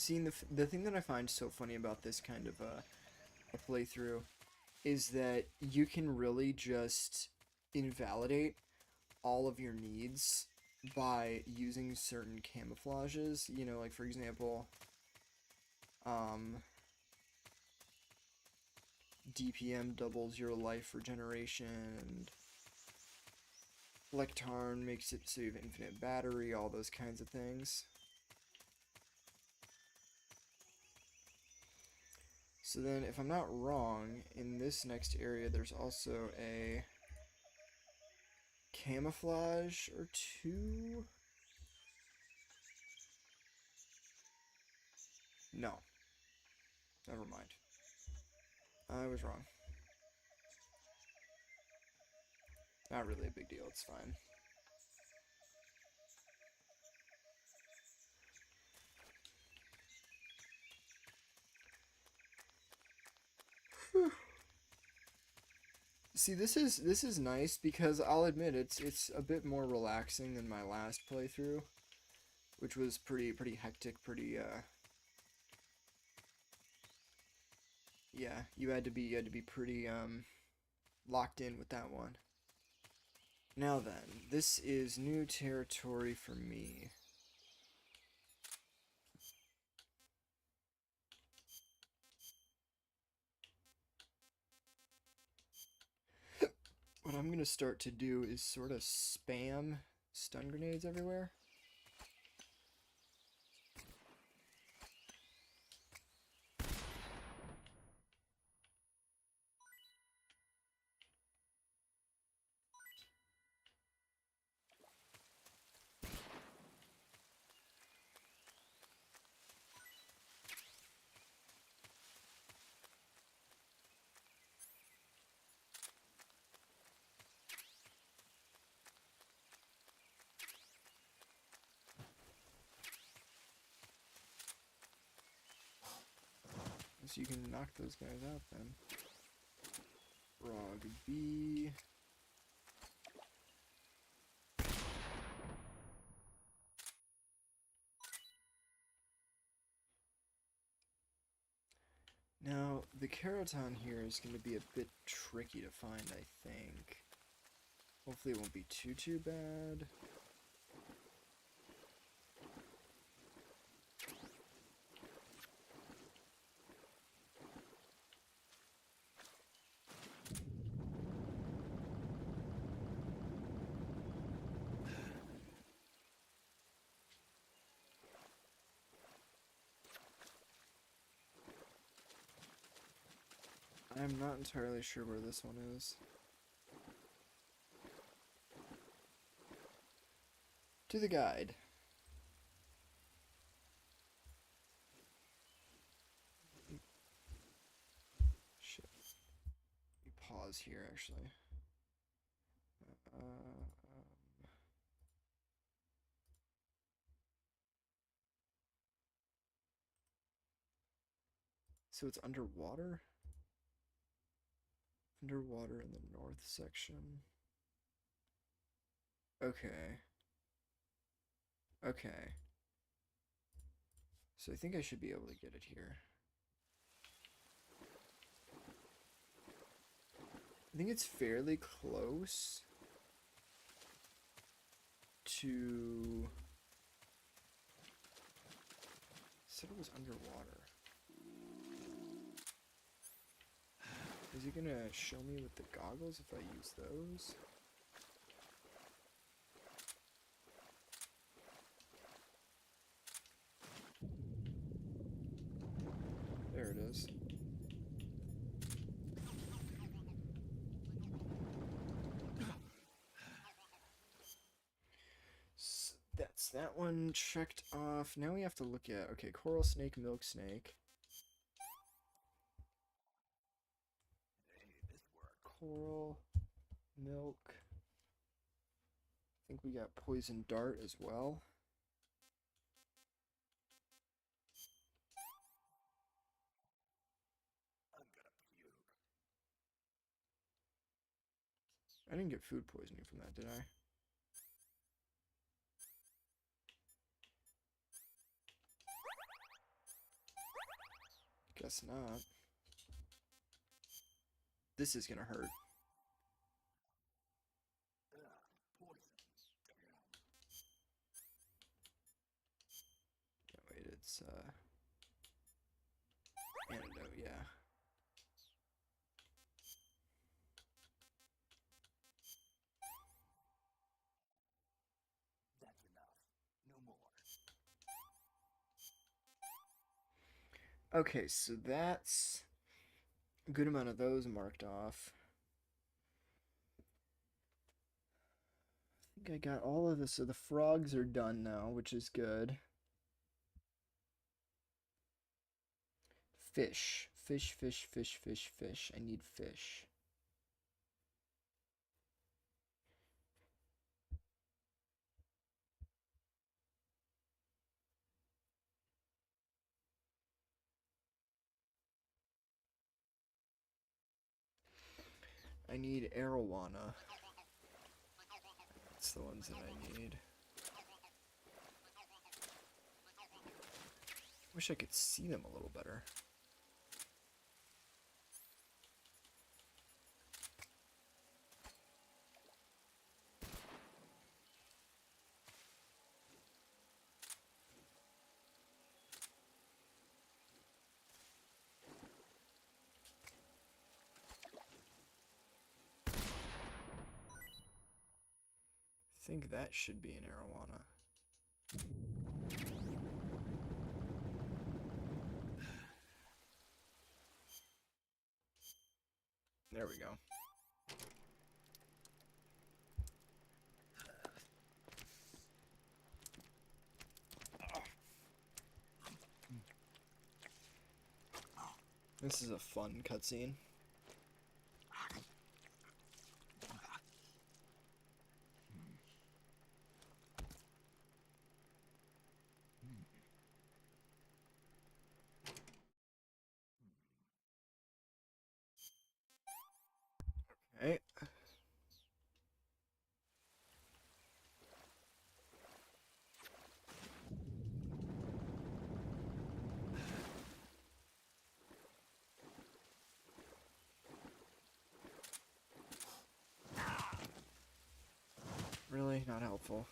Seeing the thing that I find so funny about this kind of a playthrough is that you can really just invalidate all of your needs by using certain camouflages. You know, like for example, DPM doubles your life regeneration, and Lectarn makes it so you have infinite battery, all those kinds of things. So then, if I'm not wrong, in this next area there's also a camouflage or two? No. Never mind. I was wrong. Not really a big deal, it's fine. See, this is nice because I'll admit it's a bit more relaxing than my last playthrough, which was pretty hectic, yeah, you had to be pretty locked in with that one. Now then, this is new territory for me. What I'm gonna start to do is sort of spam stun grenades everywhere. So you can knock those guys out then. Frog B. Now, the Keraton here is going to be a bit tricky to find, I think. Hopefully it won't be too bad. I'm not entirely sure where this one is. To the guide. Shit. Let me pause here, actually. So it's underwater? Underwater in the north section. Okay. Okay. So I think I should be able to get it here. I think it's fairly close to... Said it was underwater. Is he gonna show me with the goggles if I use those? There it is. So that's that one checked off. Now we have to look at, okay, coral snake, milk snake. Coral, milk. I think we got poison dart as well. I didn't get food poisoning from that, did I? Guess not. This is gonna hurt. No, wait, it's antidote, yeah. Okay, so that's a good amount of those marked off. I think I got all of this, so the frogs are done now, which is good. Fish. Fish, fish, fish, fish, fish. I need fish. I need arowana. That's the ones that I need. Wish I could see them a little better. I think that should be an arowana. There we go. This is a fun cutscene. Definitely not helpful.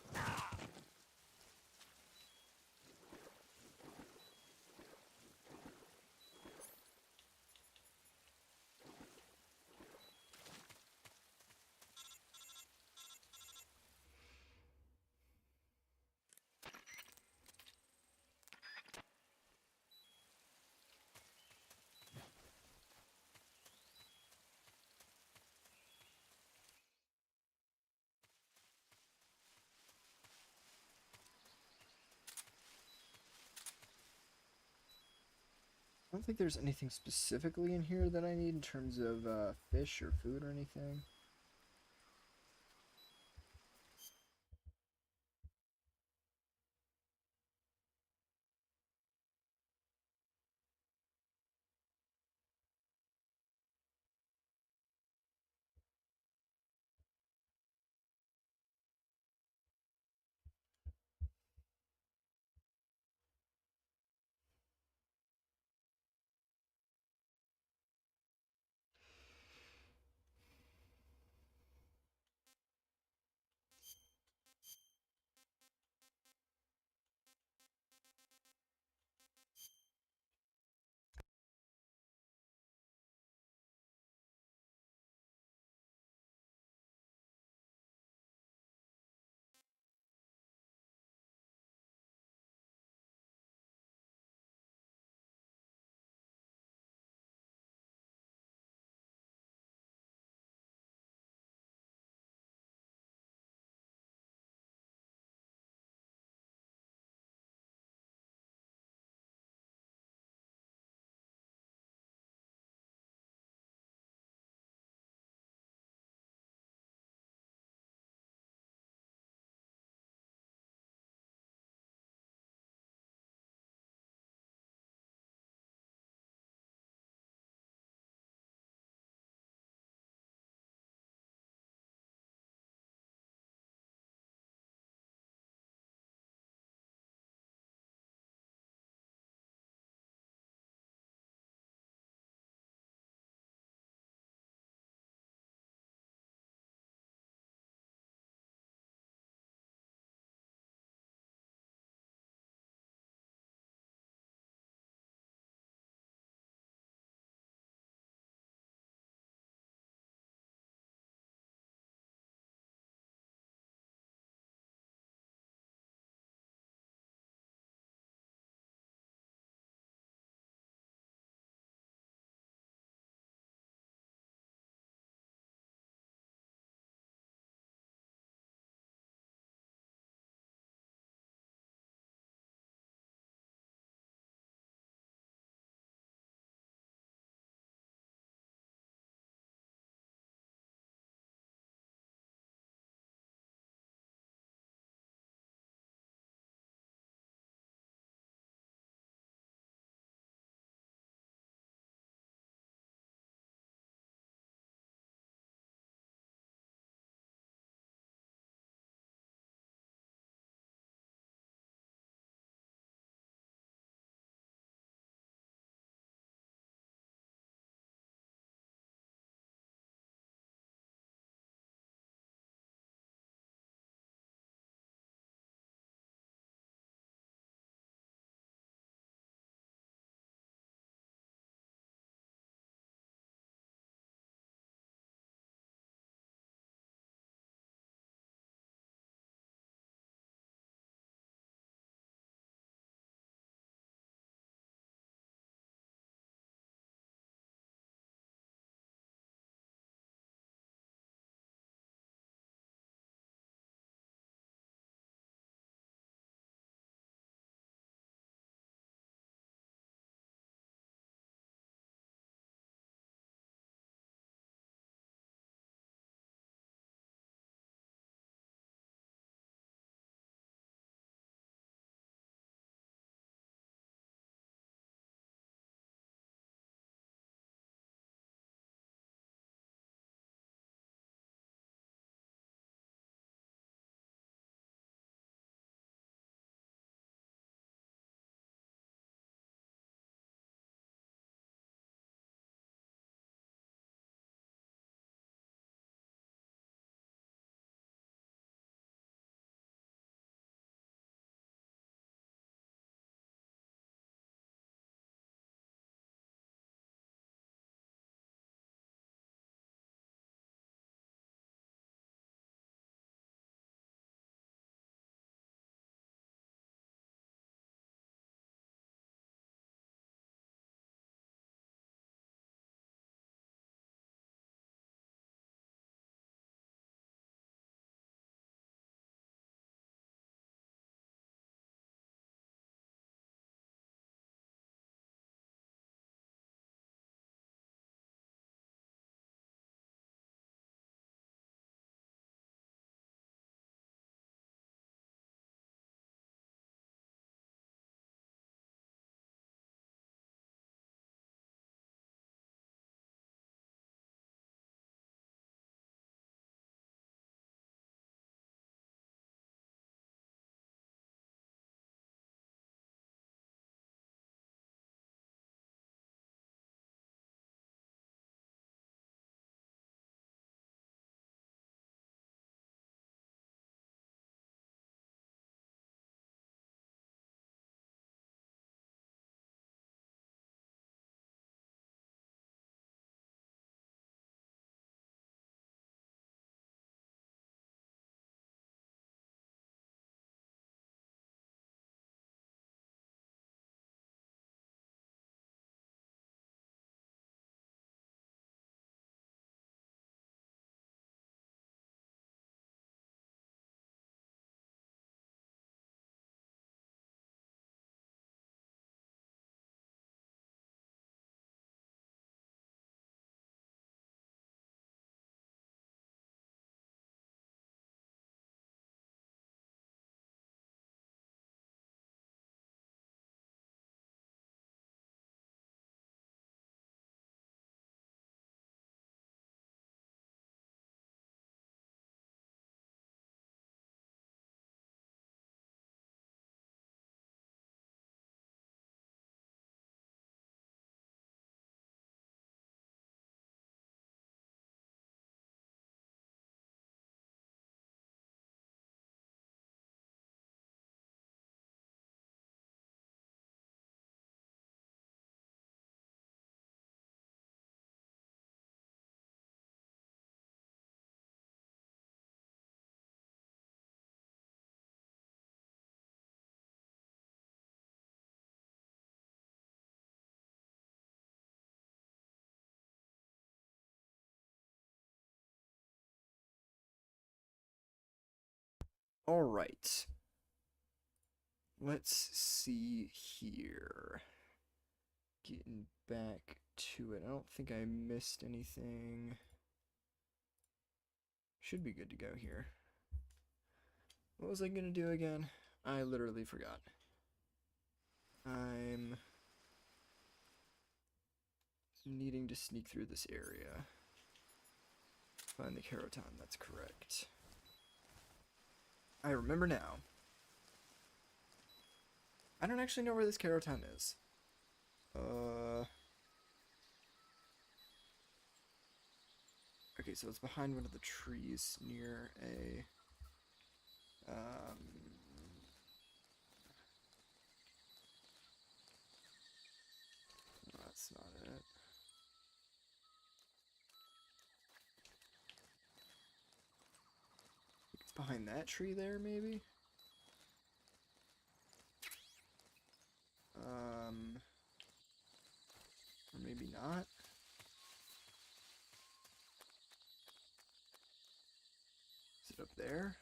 I don't think there's anything specifically in here that I need in terms of fish or food or anything. Alright. Let's see here. Getting back to it. I don't think I missed anything. Should be good to go here. What was I gonna do again? I literally forgot. I'm needing to sneak through this area. Find the Keroton, that's correct. I remember now. I don't actually know where this Keroton is. Okay, so it's behind one of the trees near a, no, that's not it. It's behind that tree there, maybe? Or maybe not. Is it up there?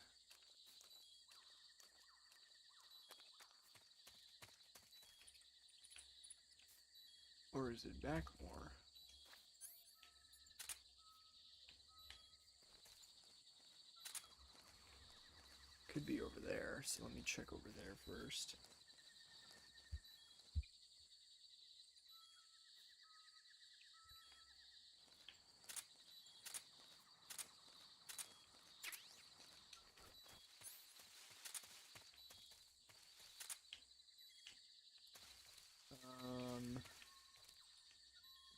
Or is it back more? Could be over there, so let me check over there first.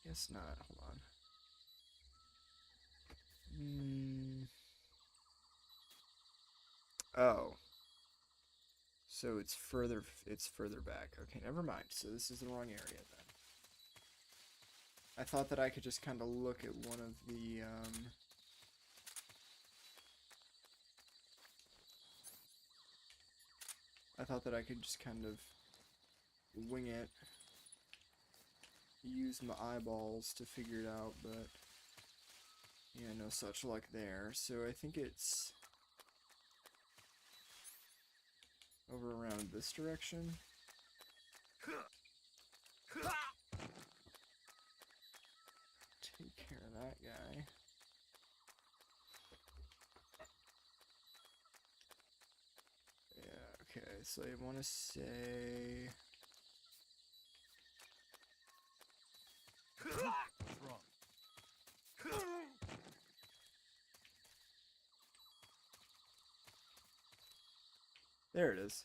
Guess not. Hold on. Oh. So it's further back. Okay, never mind. So this is the wrong area then. I thought that I could just kind of look at one of the I thought that I could just kind of wing it. Use my eyeballs to figure it out, but yeah, no such luck there. So I think it's over around this direction. Take care of that guy. Yeah, okay, so I want to say... What's wrong? There it is.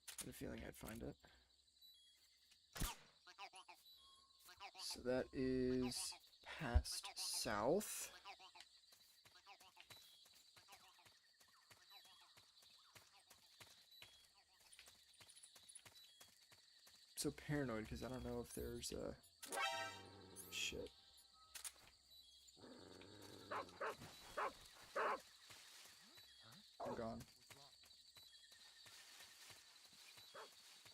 I had a feeling I'd find it. So that is past south. So paranoid because I don't know if there's a shit. I'm gone.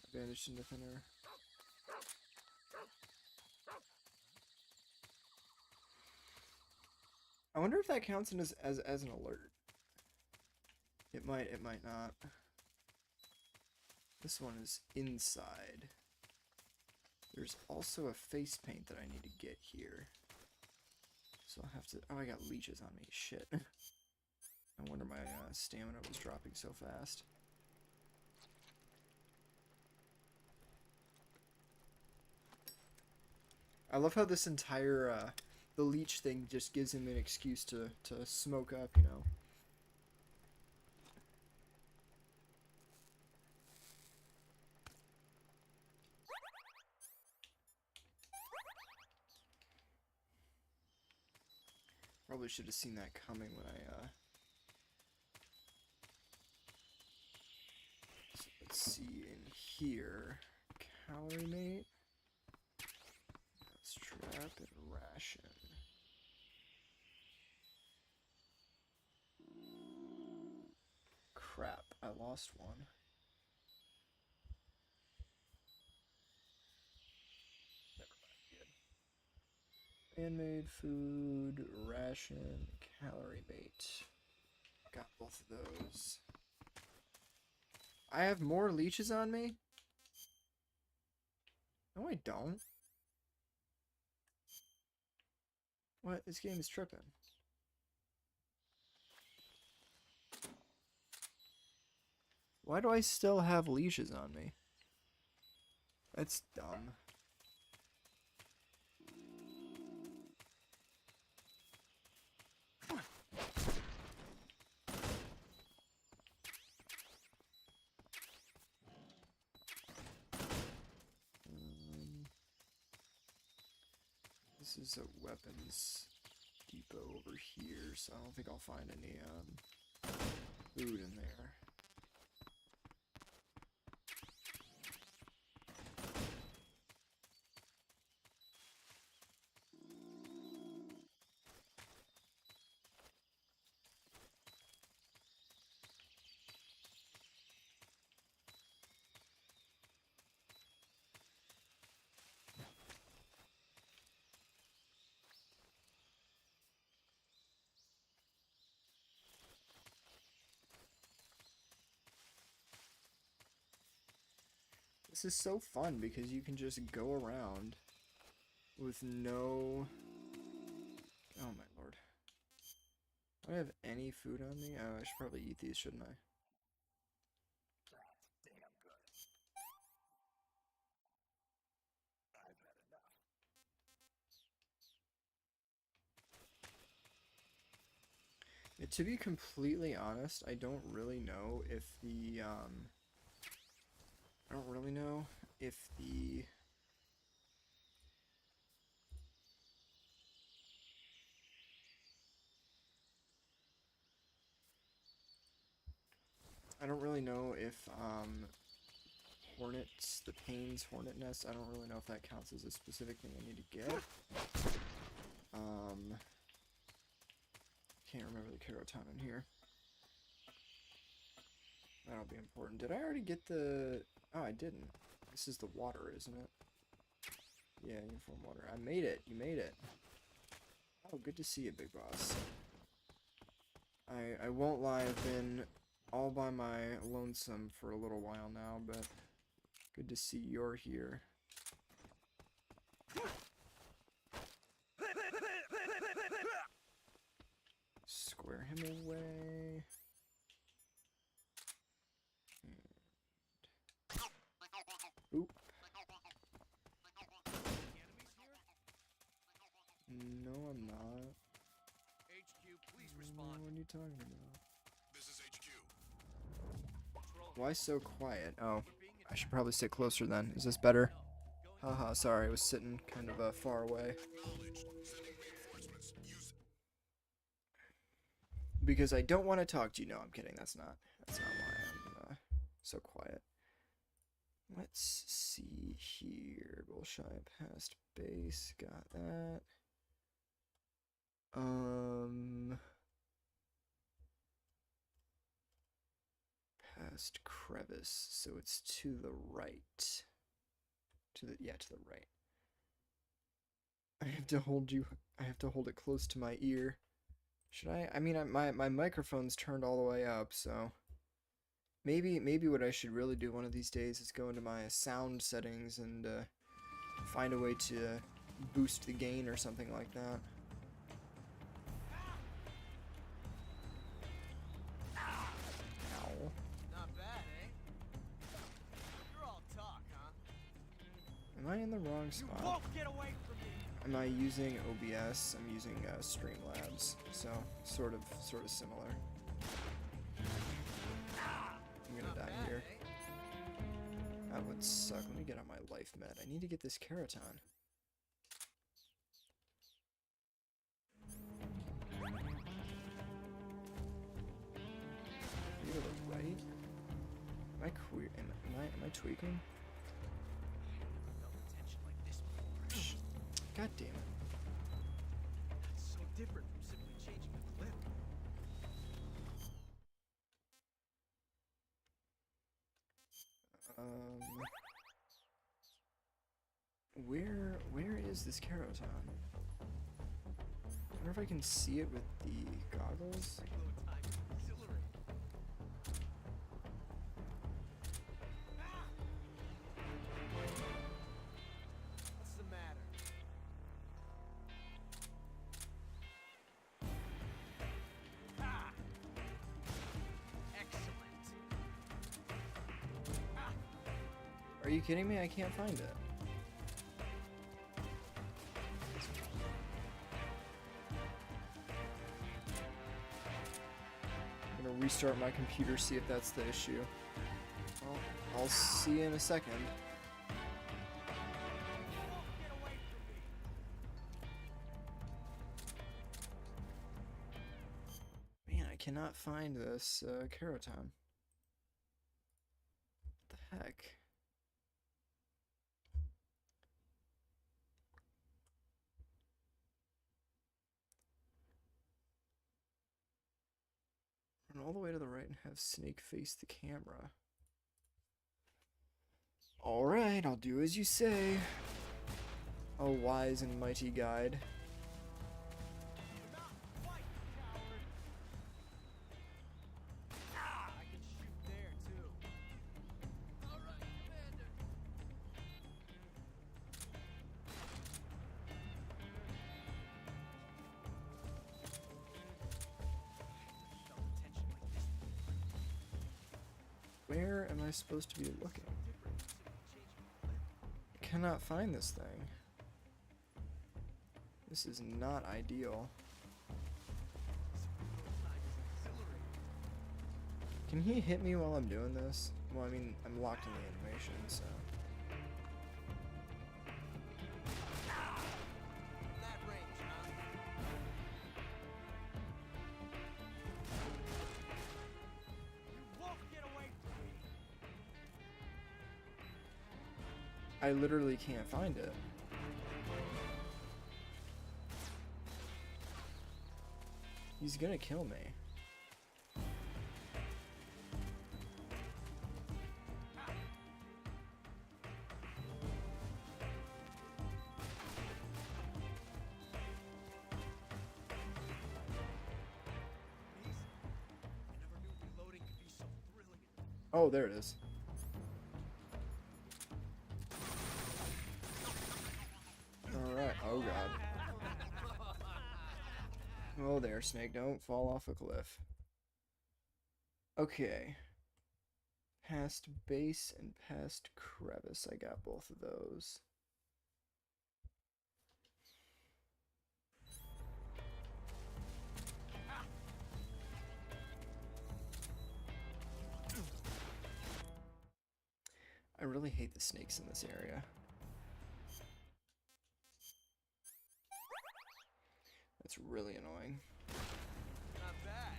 I vanished into thin air. I wonder if that counts as an alert. It might not. This one is inside. There's also a face paint that I need to get here. So I'll have to... Oh, I got leeches on me. Shit. No wonder my stamina was dropping so fast. I love how this entire, the leech thing just gives him an excuse to smoke up, you know. Probably should have seen that coming when I, so let's see in here. Calorie mate. Let's trap and ration. Crap, I lost one. Never mind, good. Handmade food, ration, calorie mate. Got both of those. I have more leeches on me? No, I don't. What? This game is tripping. Why do I still have leashes on me? That's dumb. This is a weapons depot over here, so I don't think I'll find any food in there. This is so fun because you can just go around with no... Oh my lord. Do I have any food on me? Oh, I should probably eat these, shouldn't I? Yeah, to be completely honest, I don't really know if the, I don't really know if the... I don't really know if, hornets, the Pain's hornet nest, I don't really know if that counts as a specific thing I need to get. Can't remember the Keroton in here. That'll be important. Did I already get the... Oh, I didn't. This is the water, isn't it? Yeah, uniform water. I made it. You made it. Oh, good to see you, Big Boss. I won't lie, I've been all by my lonesome for a little while now, but good to see you're here. Square him away. And... Oop. No, I'm not. HQ, please respond. What are you talking about? This is HQ. Why so quiet? Oh, I should probably sit closer then. Is this better? Haha, sorry, I was sitting kind of far away. Because I don't want to talk to you. No, I'm kidding. That's not why I'm so quiet. Let's see here. Bullshit past base. Got that. Past crevice. So it's to the right. To the right. I have to hold it close to my ear. Should I? I mean, my microphone's turned all the way up, so maybe what I should really do one of these days is go into my sound settings and find a way to boost the gain or something like that. Ow. Not bad, eh? You're all talk, huh? Am I in the wrong spot? You won't get away from me. Am I using OBS? I'm using Streamlabs, so sort of similar. I'm gonna die here. That would suck. Let me get on my life med. I need to get this Keroton. You to the right? Am I queer? Am I tweaking? God damn it. That's so different from simply changing the clip. Where is this Keroton? I wonder if I can see it with the goggles. Are you kidding me? I can't find it. I'm gonna restart my computer, see if that's the issue. Well, I'll see you in a second. Man, I cannot find this Keroton. What the heck? Run all the way to the right and have Snake face the camera. Alright, I'll do as you say. A wise and mighty guide. I can shoot there too. All right, Commander. Where am I supposed to be looking? I cannot find this thing. This is not ideal. Can he hit me while I'm doing this? Well, I mean, I'm locked in the animation, so... That range, huh? You won't get away from me. I literally can't find it. He's gonna kill me. Oh, there it is. Alright, oh god. Oh there, Snake, don't fall off a cliff. Okay. Past base and past crevice, I got both of those. I really hate the snakes in this area. That's really annoying. Not bad.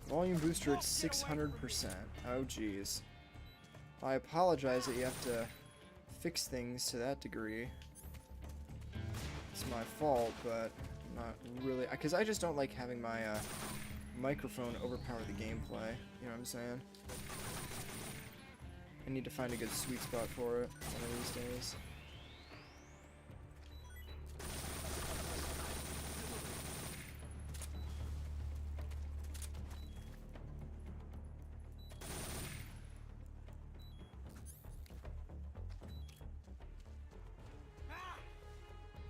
Volume booster at 600%. Oh geez. I apologize that you have to fix things to that degree. It's my fault, but not really, because I just don't like having my microphone overpower the gameplay. You know what I'm saying? I need to find a good sweet spot for it one of these days.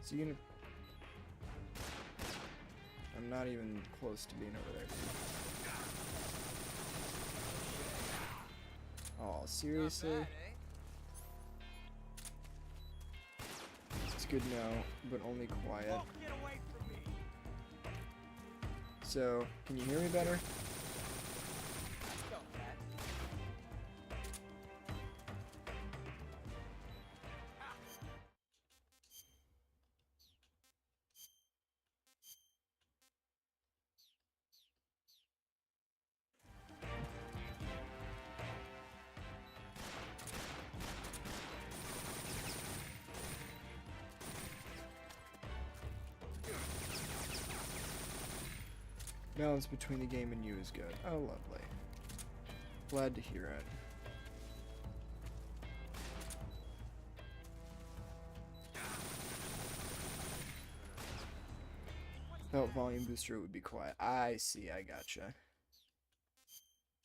So you gonna... I'm not even close to being over there, dude. Oh, seriously? Not bad, eh? It's good now, but only quiet. Won't get away from me. So, can you hear me better? Go, Cat. Balance between the game and you is good. Oh, lovely. Glad to hear it. Without volume booster, it would be quiet. I see, I gotcha.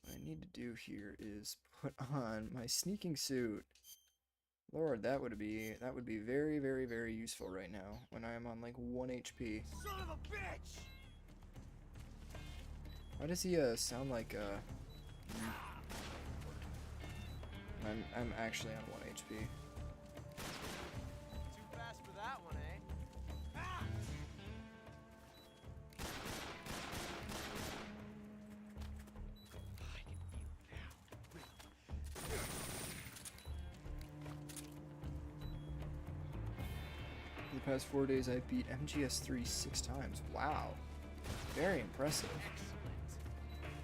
What I need to do here is put on my sneaking suit. Lord, that would be very, very, very useful right now when I am on like 1 HP. Son of a bitch! Why does he sound like I'm actually on 1 HP. Too fast for that one, eh? Ah! I can feel it now. For the past 4 days, I beat MGS3 6 times. Wow. Very impressive.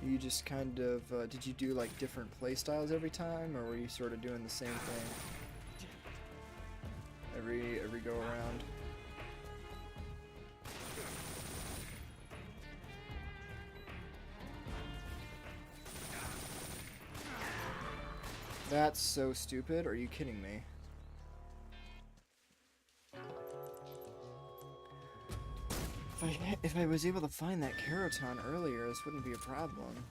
You just kind of, did you do like different play styles every time, or were you sort of doing the same thing every go around? That's so stupid. Are you kidding me? If I was able to find that KeroKhor earlier, this wouldn't be a problem.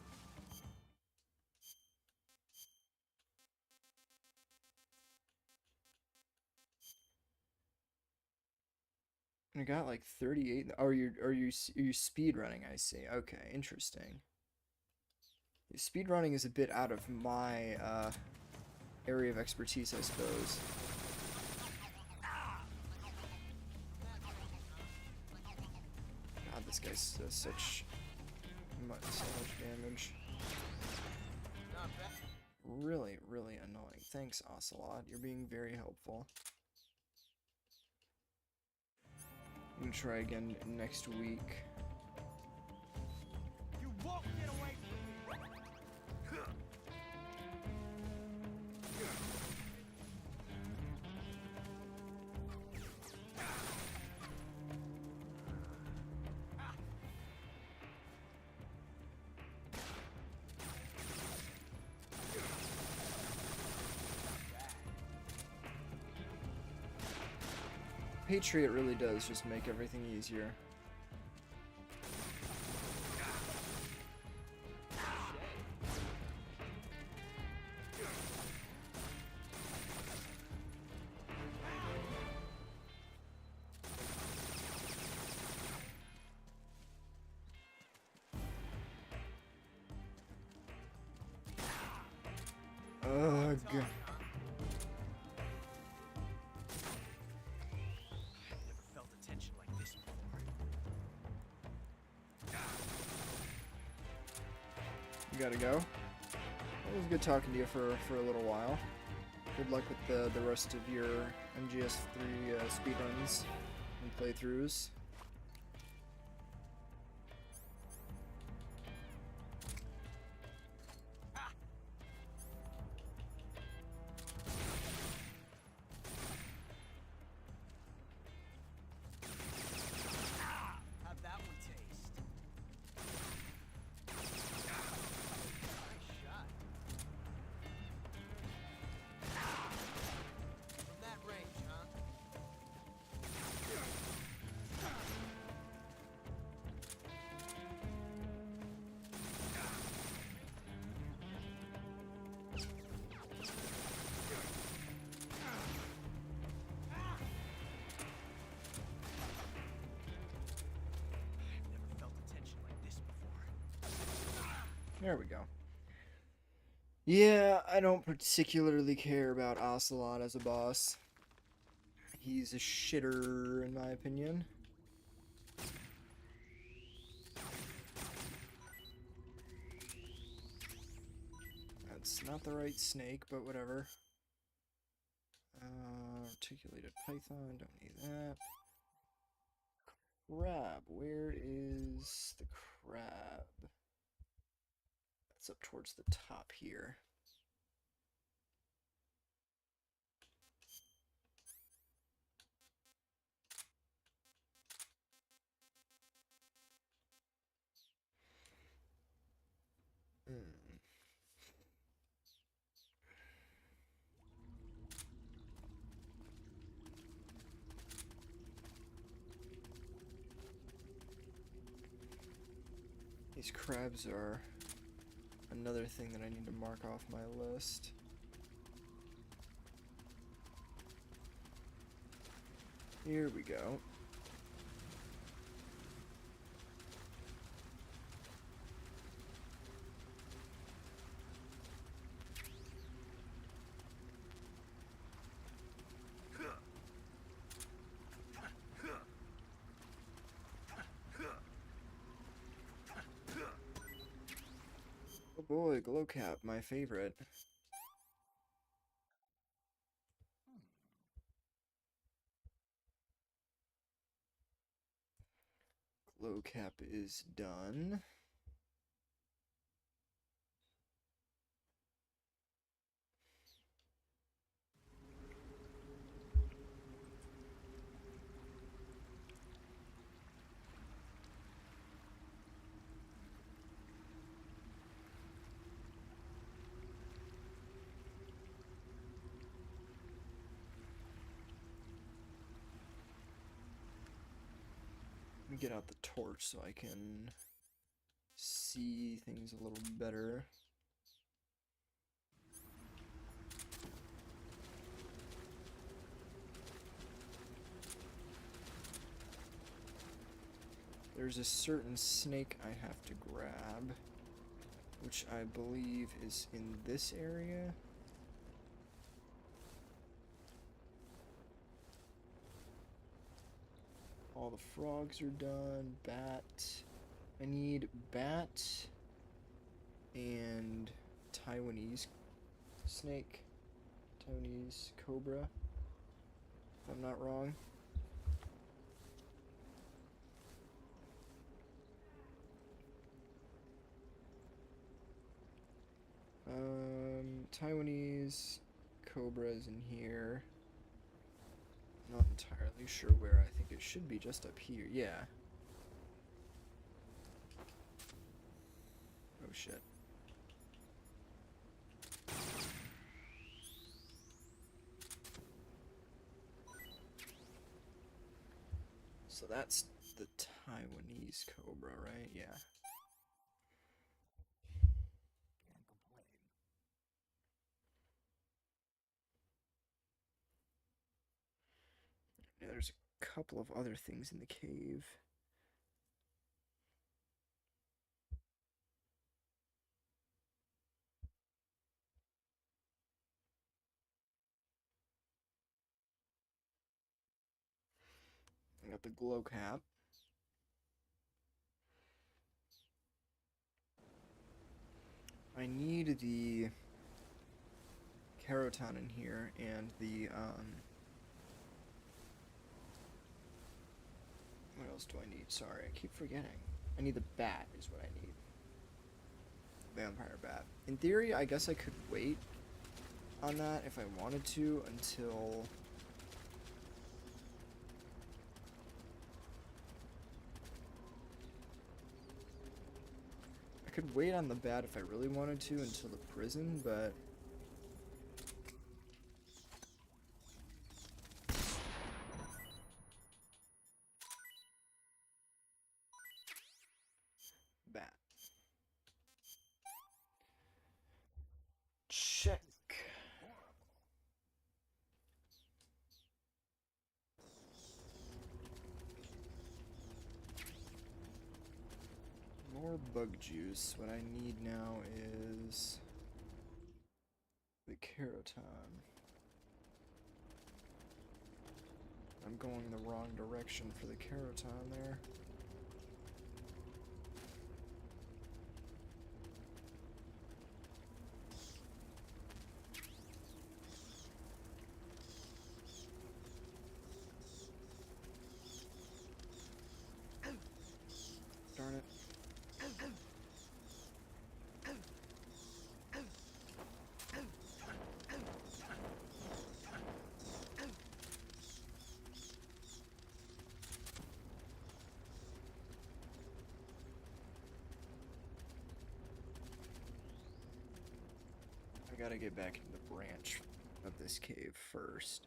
I got like 38. Oh, you're speed running, I see. Okay, interesting. Speed running is a bit out of my area of expertise, I suppose. God, this guy does so much damage. Not bad. Really, really annoying. Thanks, Ocelot. You're being very helpful. I'm gonna try again next week. You won't get away from me. Patriot really does just make everything easier. Ugh. Never felt a tension like this before. You gotta go. It was good talking to you for a little while. Good luck with the rest of your MGS3 speedruns and playthroughs. Have that one taste. Nice shot. From that range, huh? Never felt a tension like this before. There we go. Yeah, I don't particularly care about Ocelot as a boss. He's a shitter, in my opinion. That's not the right snake, but whatever. Articulated python, don't need that. Crab, where is the crab? That's up towards the top here. These crabs are another thing that I need to mark off my list. Here we go. boy, glowcap, my favorite. Glowcap is done. Let me get out the torch so I can see things a little better. There's a certain snake I have to grab, which I believe is in this area. All the frogs are done. Bat. I need bat and Taiwanese snake. Taiwanese cobra, if I'm not wrong. Taiwanese cobra is in here. Not entirely sure where. I think it should be just up here. Yeah. Oh shit. So that's the Taiwanese cobra, right? Yeah. Yeah, there's a couple of other things in the cave. I got the glow cap. I need the Keroton in here and the what else do I need? Sorry, I keep forgetting. I need the bat is what I need. Vampire bat. In theory, I guess I could wait on that if I wanted to until I could wait on the bat if I really wanted to until the prison, but bat. Check. More bug juice. What I need now is the Keroton. I'm going the wrong direction for the Keroton there. Darn it. I gotta get back into the branch of this cave first.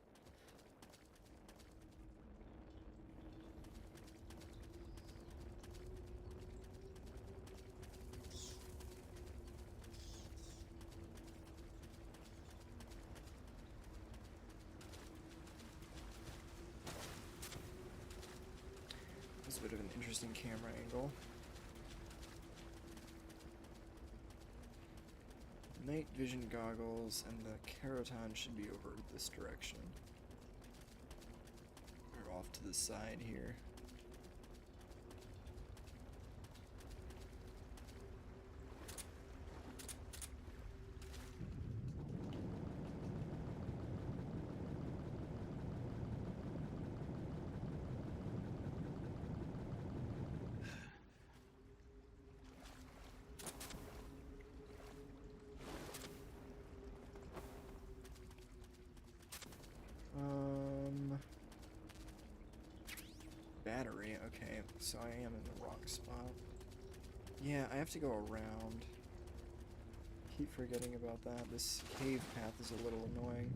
It's a bit of an interesting camera angle. Night vision goggles and the Keroton should be over this direction. Or off to the side here. Okay, so I am in the wrong spot. Yeah, I have to go around. Keep forgetting about that. This cave path is a little annoying.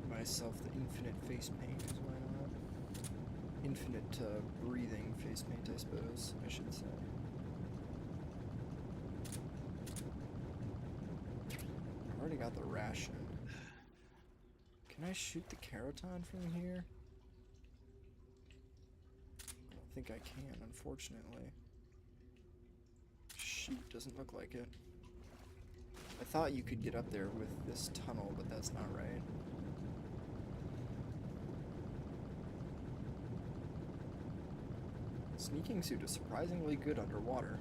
Myself the infinite face paint is why not. Infinite breathing face paint, I suppose I should say. I already got the ration. Can I shoot the Keroton from here? I don't think I can, unfortunately. Shoot, doesn't look like it. I thought you could get up there with this tunnel, but that's not right. Sneaking suit is surprisingly good underwater.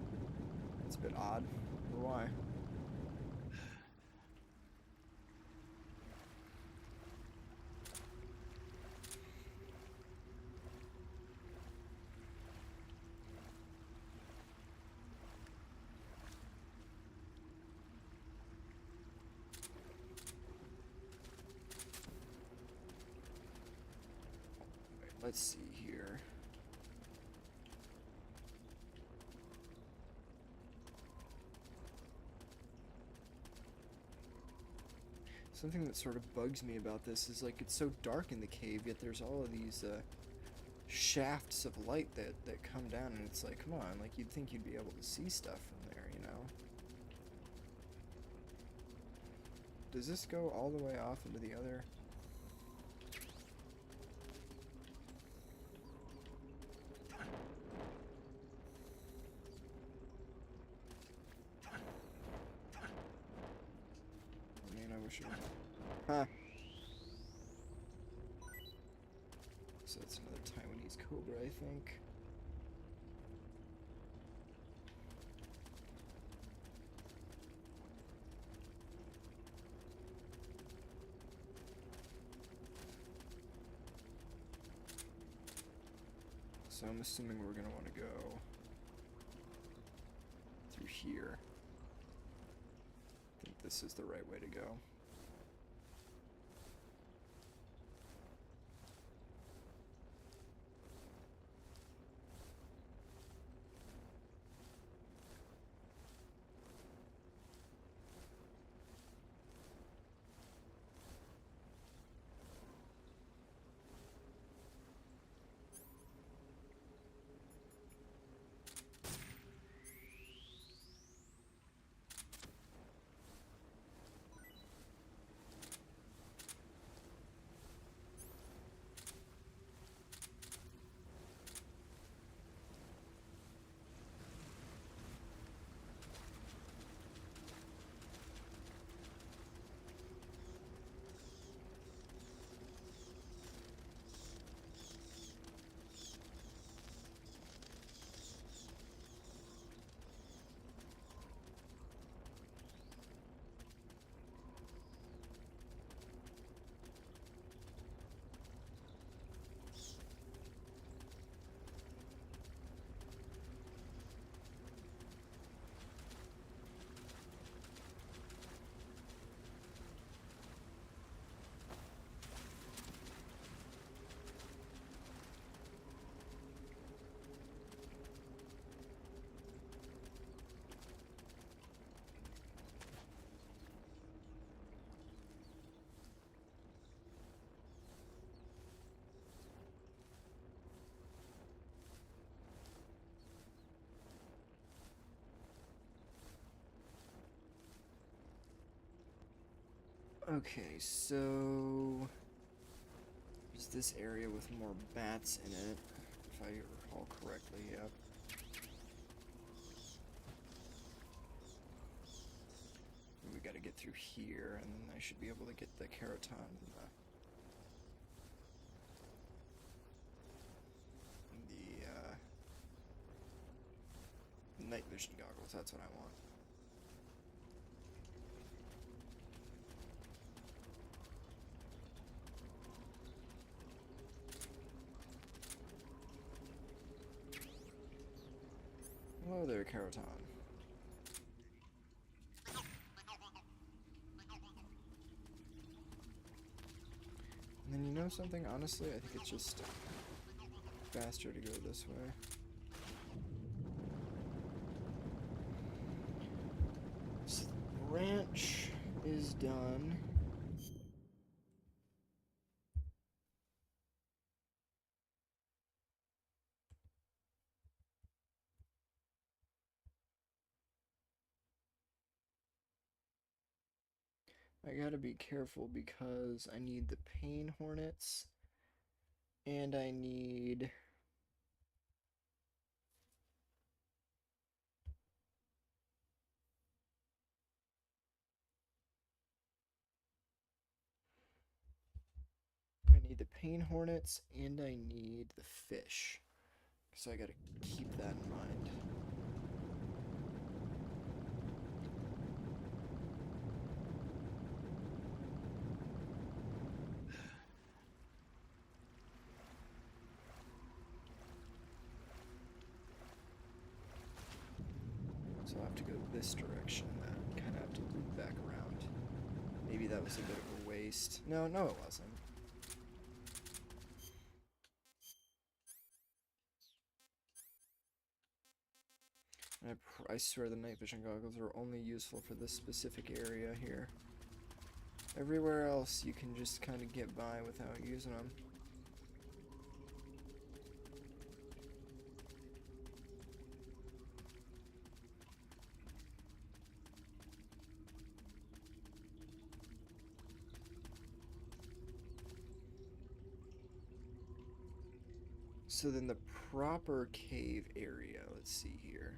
It's a bit odd. I wonder why. Let's see here. Something that sort of bugs me about this is like it's so dark in the cave, yet there's all of these shafts of light that come down, and it's like, come on, like you'd think you'd be able to see stuff from there, you know? Does this go all the way off into the other? Huh. So that's another Taiwanese cobra, I think. So I'm assuming we're gonna want to go through here. I think this is the right way to go. Okay, so there's this area with more bats in it, if I recall correctly, yep. We gotta get through here, and then I should be able to get the Keroton and the night vision goggles, that's what I want. Whoa. Hello there, Keroton. And then you know something? Honestly, I think it's just faster to go this way. So the ranch is done. I gotta be careful because I need the pain hornets and I need the pain hornets and I need the fish. So I gotta keep that in mind. So I'll have to go this direction then. Kind of have to loop back around. Maybe that was a bit of a waste. No, it wasn't. I swear the night vision goggles are only useful for this specific area here. Everywhere else you can just kind of get by without using them. So then the proper cave area, let's see here.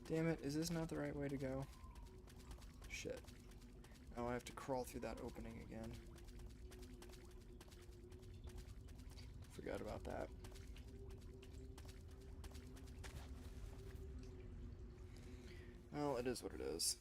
Damn it, is this not the right way to go? Shit. Oh, I have to crawl through that opening again. Forgot about that. Well, it is what it is.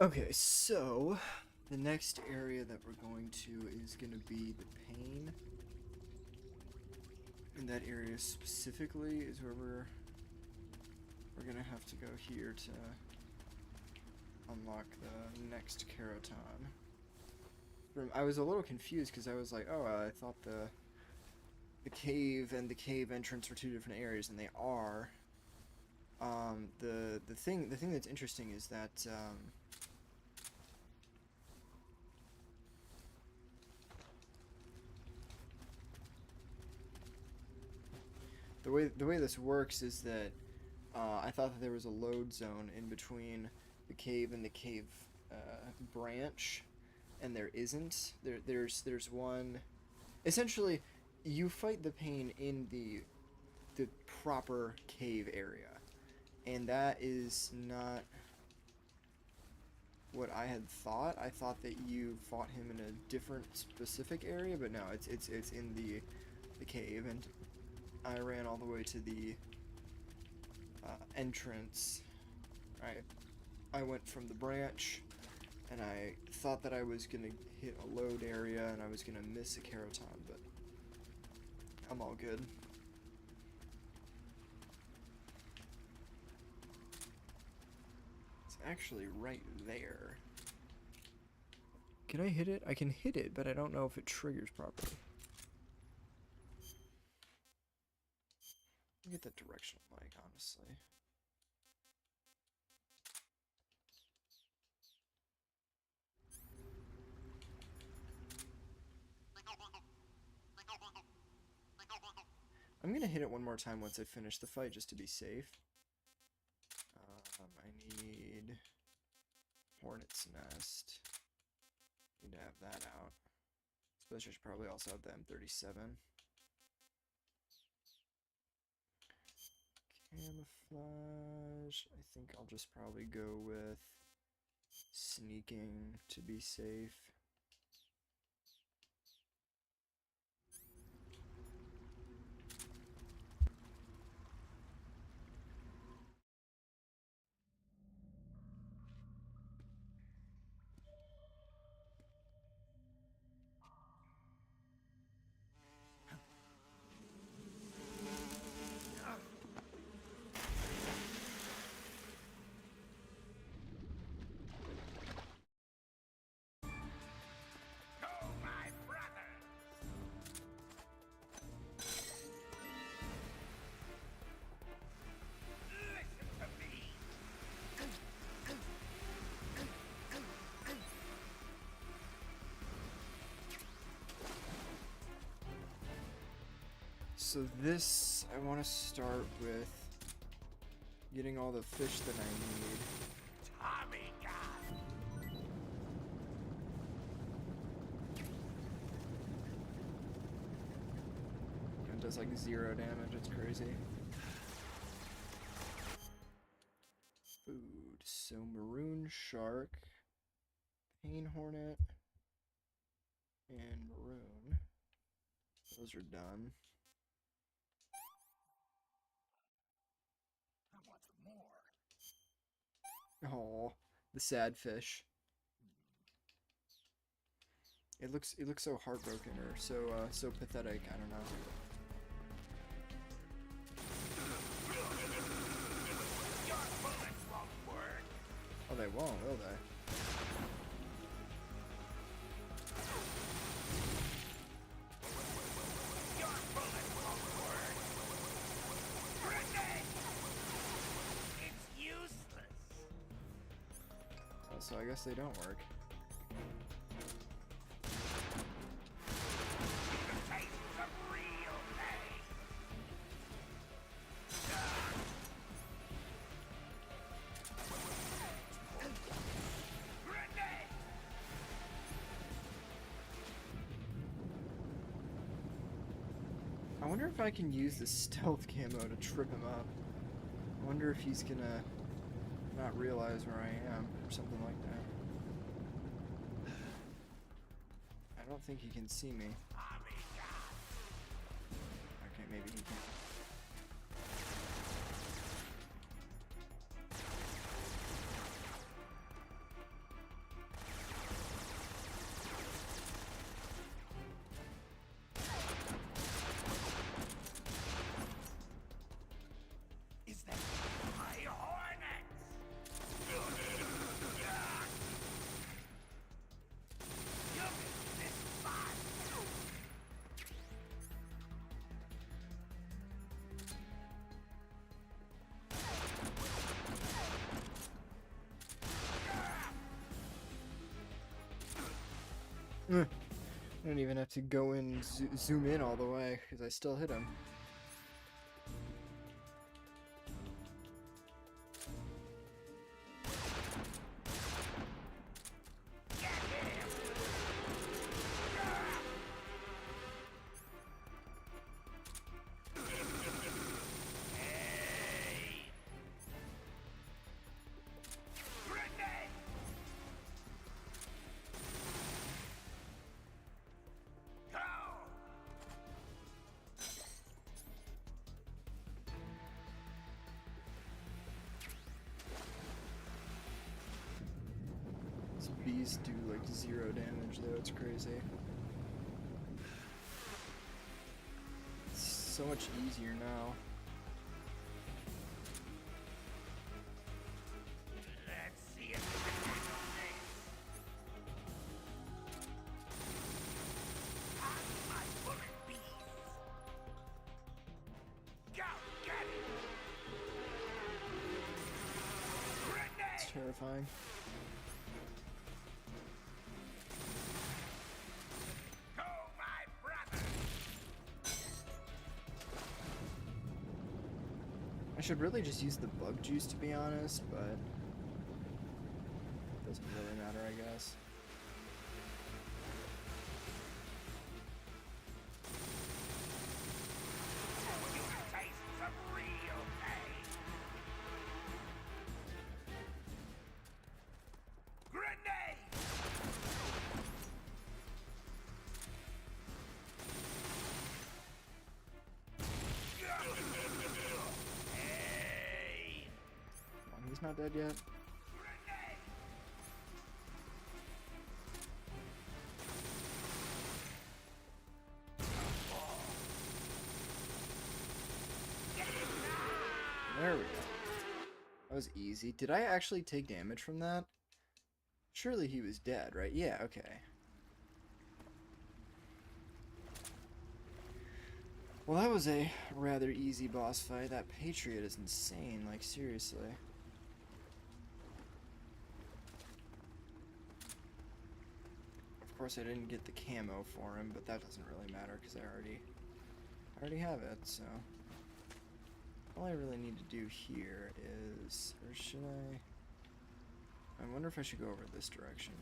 Okay, so the next area that we're going to is going to be the pain. And that area specifically is where we're going to have to go here to unlock the next Keroton. I was a little confused because I was like, oh, I thought the cave and the cave entrance were two different areas, and they are. The thing that's interesting is that the way this works is that I thought that there was a load zone in between the cave and the cave branch, and there isn't. There's one. Essentially, you fight the pain in the proper cave area, and that is not what I had thought. I thought that you fought him in a different specific area, but no, it's in the cave, and I ran all the way to the entrance. I went from the branch, and I thought that I was gonna hit a load area, and I was gonna miss a Keroton, but I'm all good. It's actually right there. Can I hit it? I can hit it, but I don't know if it triggers properly. Let me get that directional mic, honestly. I'm gonna hit it one more time once I finish the fight, just to be safe. I need Hornet's Nest. Need to have that out. Suppose I should probably also have the M37. Camouflage. I think I'll just probably go with sneaking to be safe. So this, I want to start with getting all the fish that I need. Tommy God. It does like 0 damage, it's crazy. Food, so maroon shark, pain hornet, and maroon. Those are done. Oh, the sad fish. It looks so heartbroken or so pathetic. I don't know. Oh, they won't, will they? So I guess they don't work. I wonder if I can use the stealth camo to trip him up. I wonder if he's gonna not realize where I am or something like that. I don't think he can see me. Okay, maybe he can. I don't even have to go in, zoom in all the way, because I still hit him. Bees do like 0 damage though, it's crazy. It's so much easier now. Let's see if my bullet bees. Go get it. It's terrifying. I should really just use the bug juice to be honest, but it doesn't really matter, I guess. You taste some real pain. Grenade! He's not dead yet. There we go. That was easy. Did I actually take damage from that? Surely he was dead, right? Yeah, okay. Well, that was a rather easy boss fight. That Patriot is insane, like, seriously. Of course, I didn't get the camo for him, but that doesn't really matter because I already have it, so... All I really need to do here is... Or should I... I wonder if I should go over this direction.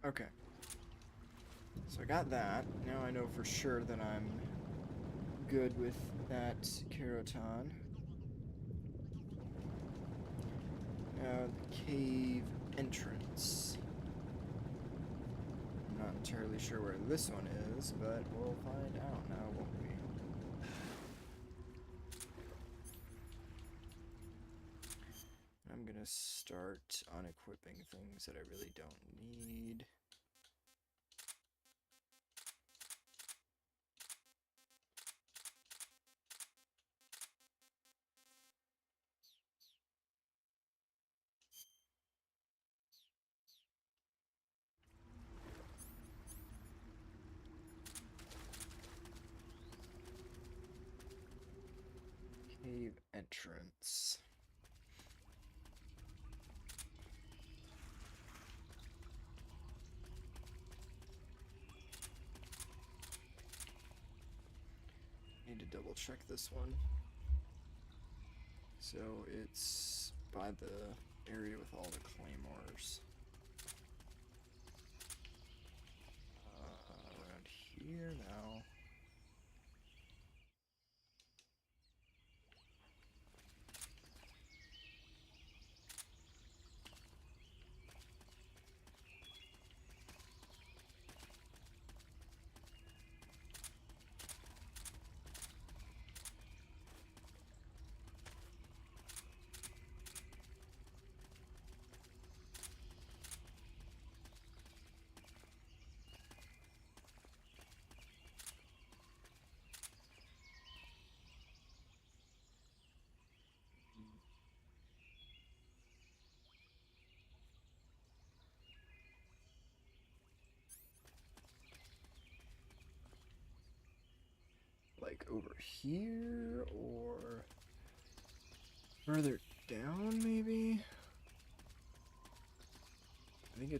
Okay. So I got that. Now I know for sure that I'm good with that Keroton. Now, the cave entrance. I'm not entirely sure where this one is, but we'll find out now, won't we? I'm gonna start unequipping things that I really don't need. Cave entrance. Need to double check this one. So it's by the area with all the claymores. Around here now. like over here or further down maybe? I think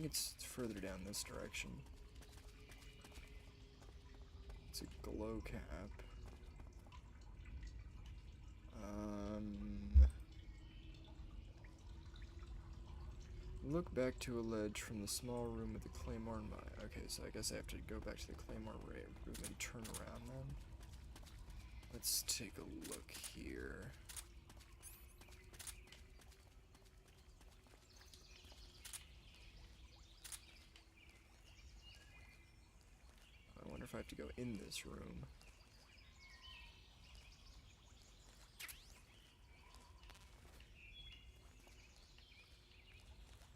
it's further down this direction. It's a glow cap. Look back to a ledge from the small room with the claymore in my... Okay, so I guess I have to go back to the claymore room and turn around then. Let's take a look here. I wonder if I have to go in this room.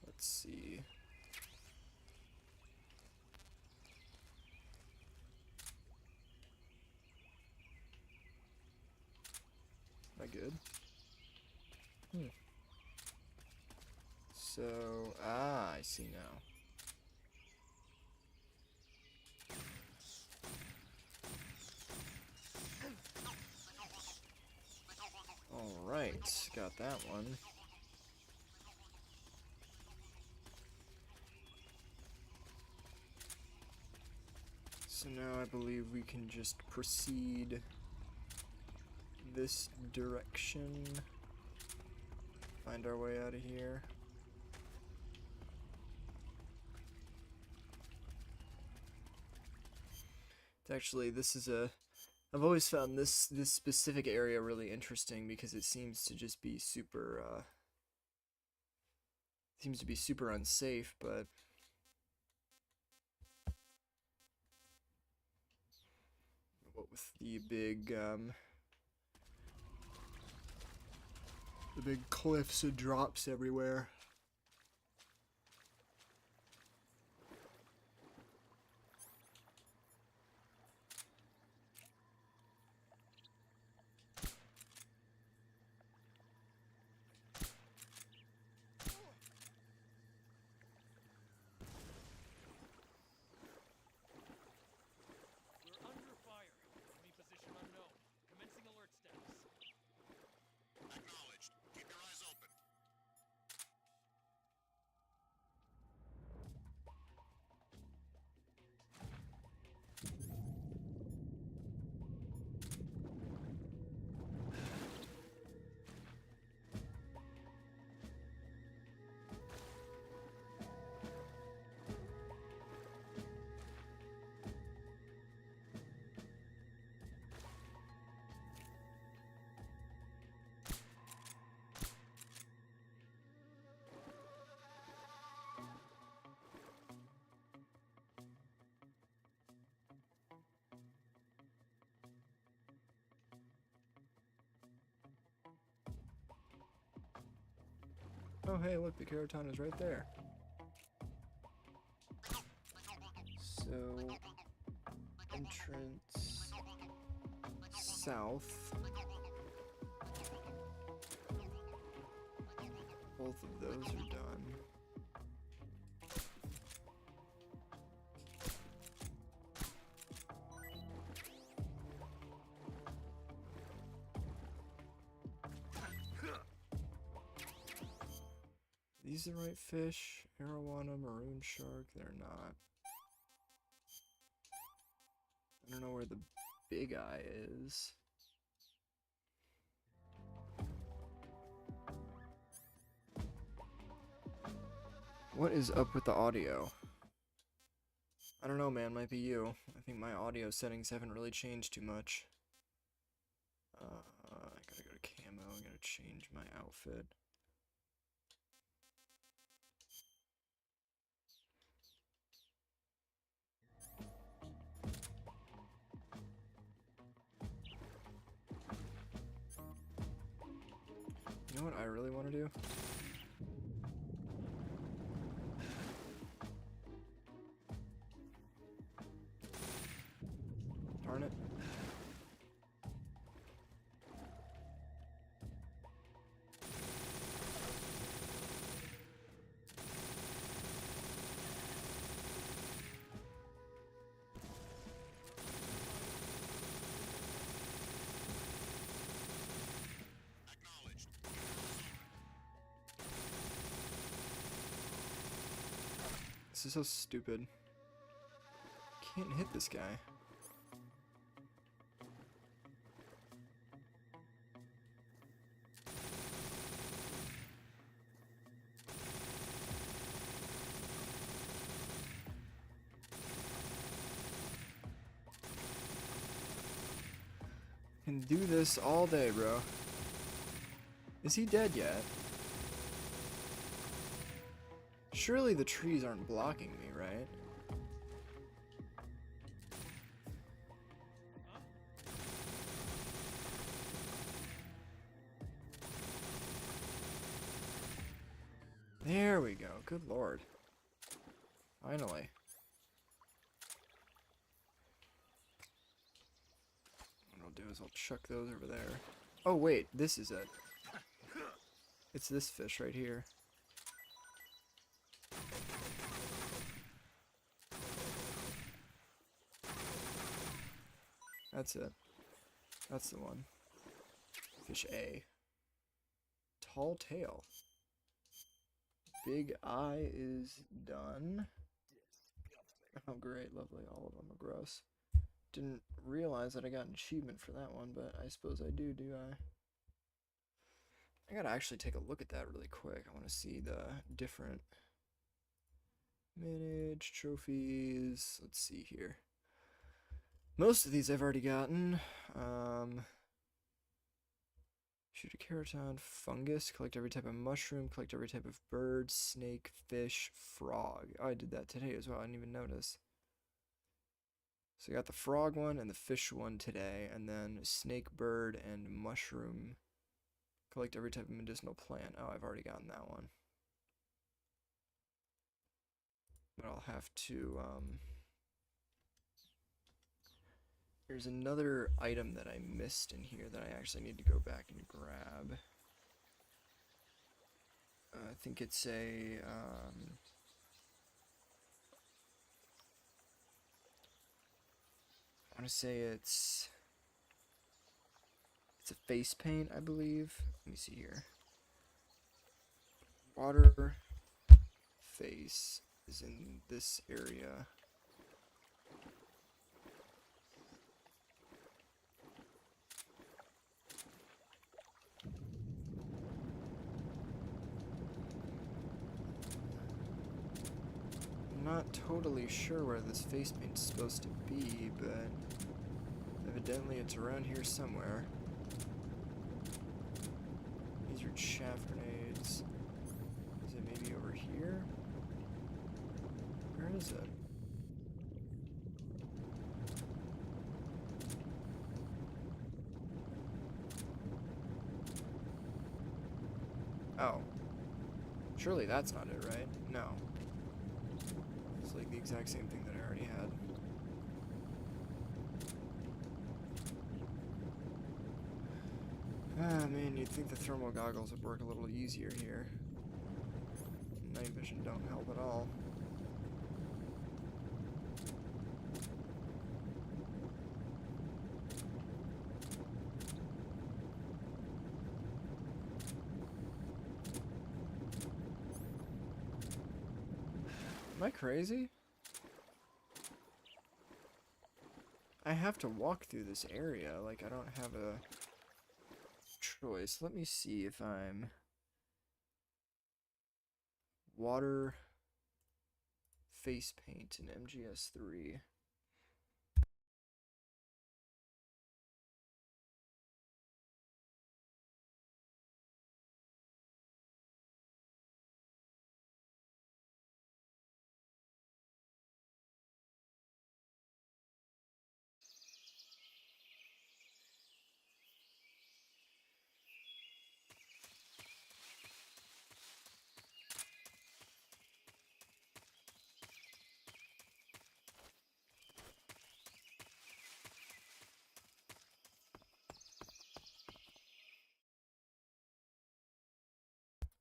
Let's see. Am I good? So, I see now. Alright, got that one. So now I believe we can just proceed this direction. Find our way out of here. Actually, this is a... I've always found this specific area really interesting because it seems to just be super, seems to be super unsafe, but... What with the big cliffs and drops everywhere. We're under fire. Enemy position unknown. Commencing alert status. Acknowledged. Keep your eyes open. Oh hey, look, the Keraton is right there. So, entrance south. Both of those are done. These the right fish? Arowana, maroon shark, they're not. I don't know where the big eye is. What is up with the audio? I don't know, man, might be you. I think my audio settings haven't really changed too much. I gotta go to camo, I gotta change my outfit. You know what I really want to do? Darn it. This is so stupid. Can't hit this guy. Can do this all day, bro. Is he dead yet? Surely the trees aren't blocking me, right? There we go. Good lord. Finally. What I'll do is I'll chuck those over there. Oh wait, this is it. It's this fish right here. That's it. That's the one. Fish A. Tall tail. Big eye is done. Oh great, lovely. All of them are gross. Didn't realize that I got an achievement for that one, but I suppose I do I? I gotta actually take a look at that really quick. I want to see the different manage trophies. Let's see here. Most of these I've already gotten. Shoot a keratin, fungus, collect every type of mushroom, collect every type of bird, snake, fish, frog. Oh, I did that today as well. I didn't even notice. So I got the frog one and the fish one today, and then snake, bird, and mushroom. Collect every type of medicinal plant. Oh, I've already gotten that one. But I'll have to, there's another item that I missed in here that I actually need to go back and grab. I think it's a, I want to say it's a face paint, I believe. Let me see here. Water face is in this area. I'm not totally sure where this face paint is supposed to be, but evidently it's around here somewhere. These are chaff grenades. Is it maybe over here? Where is it? Oh. Surely that's not it, right? No. It's like the exact same thing that I already had. Ah, man, you'd think the thermal goggles would work a little easier here. Night vision don't help at all. Am I crazy? I have to walk through this area, like I don't have a choice. Let me see if I'm water face paint in MGS3.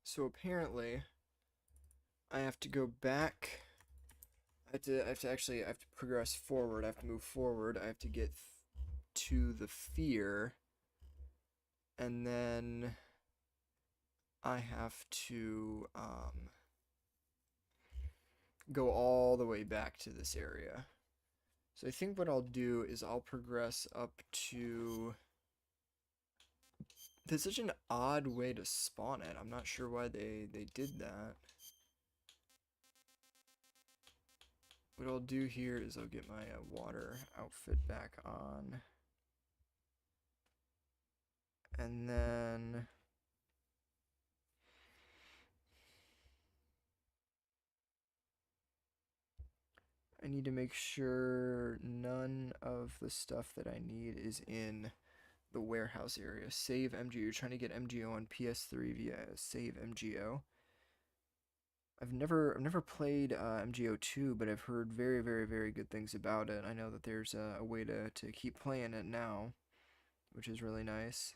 So apparently, I have to go back. I have to progress forward. I have to move forward. I have to get to the fear, and then I have to go all the way back to this area. So I think what I'll do is I'll progress up to... There's such an odd way to spawn it. I'm not sure why they did that. What I'll do here is I'll get my water outfit back on. And then... I need to make sure none of the stuff that I need is in the warehouse area. Save MGO. You're trying to get MGO on PS3 via Save MGO. I've never played MGO2, but I've heard very, very, very good things about it. I know that there's a way to keep playing it now, which is really nice.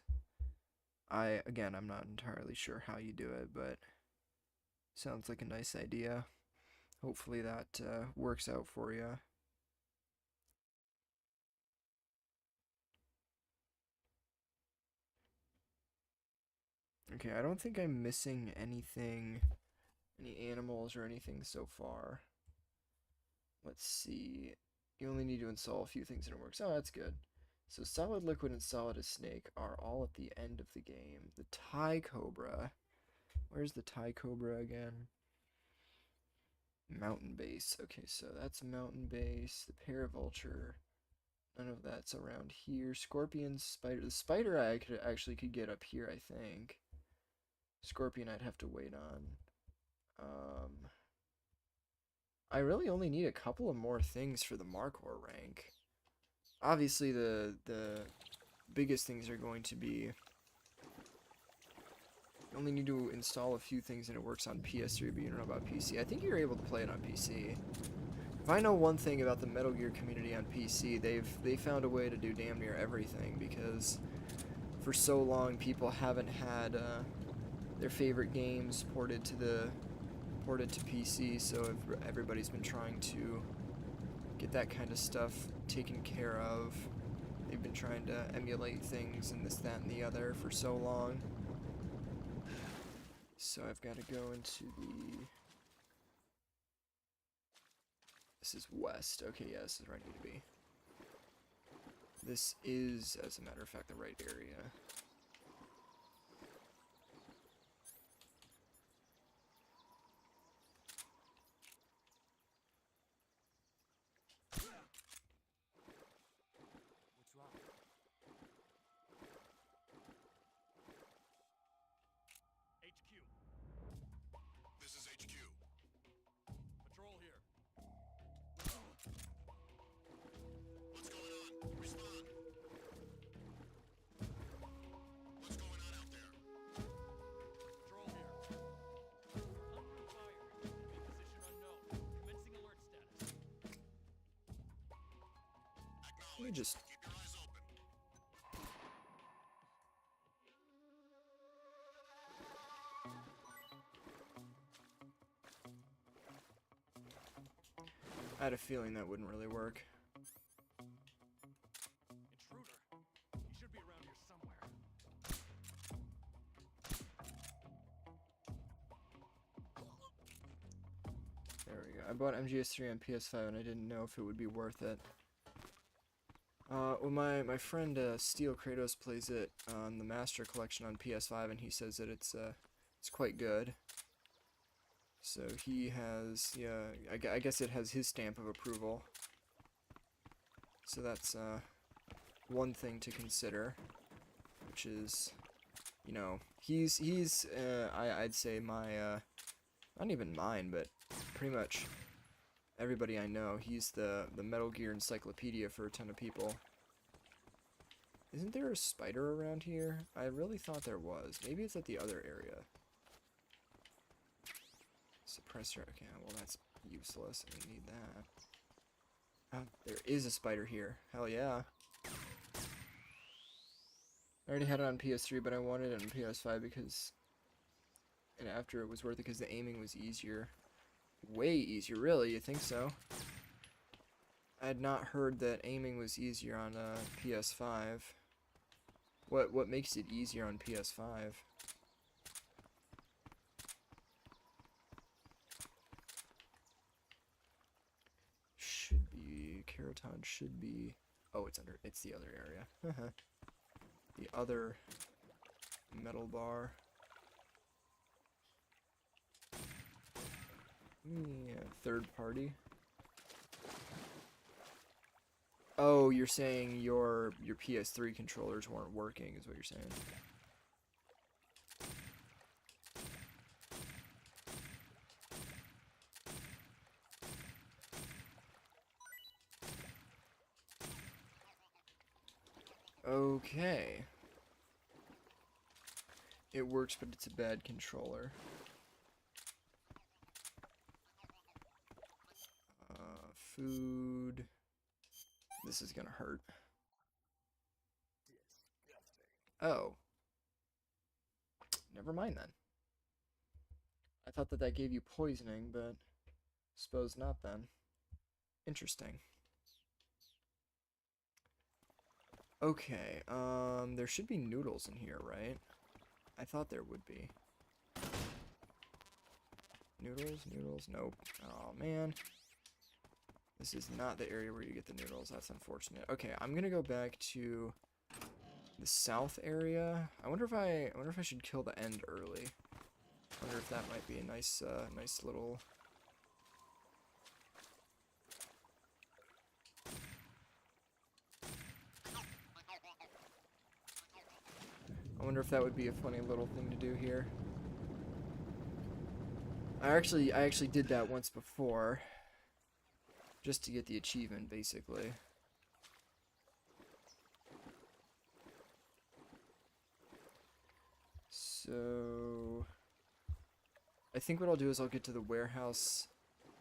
Again, I'm not entirely sure how you do it, but sounds like a nice idea. Hopefully that works out for you. Okay, I don't think I'm missing anything, any animals or anything so far. Let's see. You only need to install a few things and it works. Oh, that's good. So solid, liquid, and solid as snake are all at the end of the game. The Thai Cobra. Where's the Thai Cobra again? Mountain base. Okay, so that's mountain base. The Paravulture. None of that's around here. Scorpion, spider. The spider I could get up here, I think. Scorpion I'd have to wait on. I really only need a couple of more things for the Markhor rank. Obviously, the biggest things are going to be... You only need to install a few things and it works on PS3, but you don't know about PC. I think you're able to play it on PC. If I know one thing about the Metal Gear community on PC, they found a way to do damn near everything, because for so long people haven't had their favorite games ported to PC, so everybody's been trying to get that kind of stuff taken care of. They've been trying to emulate things and this, that, and the other for so long. So I've got to go into the... This is west. Okay, yeah, this is where I need to be. This is, as a matter of fact, the right area. What's wrong? HQ. This is HQ. Patrol here. What's going on? Respond. What's going on out there? Patrol here. Under fire. Enemy position unknown. Commencing alert status. Let me just... Keep your eyes open. I had a feeling that wouldn't really work. Intruder. He should be around here somewhere. There we go. I bought MGS3 on PS5 and I didn't know if it would be worth it. Well, my friend Steel Kratos plays it on the Master Collection on PS5, and he says that it's quite good. So he has, yeah, I guess it has his stamp of approval. So that's one thing to consider, which is, you know, he's I'd say my not even mine, but pretty much everybody I know. He's the Metal Gear encyclopedia for a ton of people. Isn't there a spider around here? I really thought there was. Maybe it's at the other area. Suppressor. Okay, well that's useless. I don't need that. Oh, there is a spider here. Hell yeah. I already had it on PS3, but I wanted it on PS5 because... And after it was worth it because the aiming was easier. Way easier, really? You think so? I had not heard that aiming was easier on PS5. What makes it easier on PS5? Keroton should be. Oh, it's the other area. The other metal bar. Yeah, third party. Oh, you're saying your PS3 controllers weren't working, is what you're saying. Okay. It works, but it's a bad controller. Food. This is gonna hurt. Oh. Never mind then. I thought that gave you poisoning, but suppose not then. Interesting. Okay, there should be noodles in here, right? I thought there would be. Noodles, nope. Oh man. This is not the area where you get the noodles, that's unfortunate. Okay, I'm gonna go back to the south area. I wonder if I should kill the end early. I wonder if that might be a nice little. I wonder if that would be a funny little thing to do here. I actually did that once before, just to get the achievement, basically. So I think what I'll do is I'll get to the warehouse.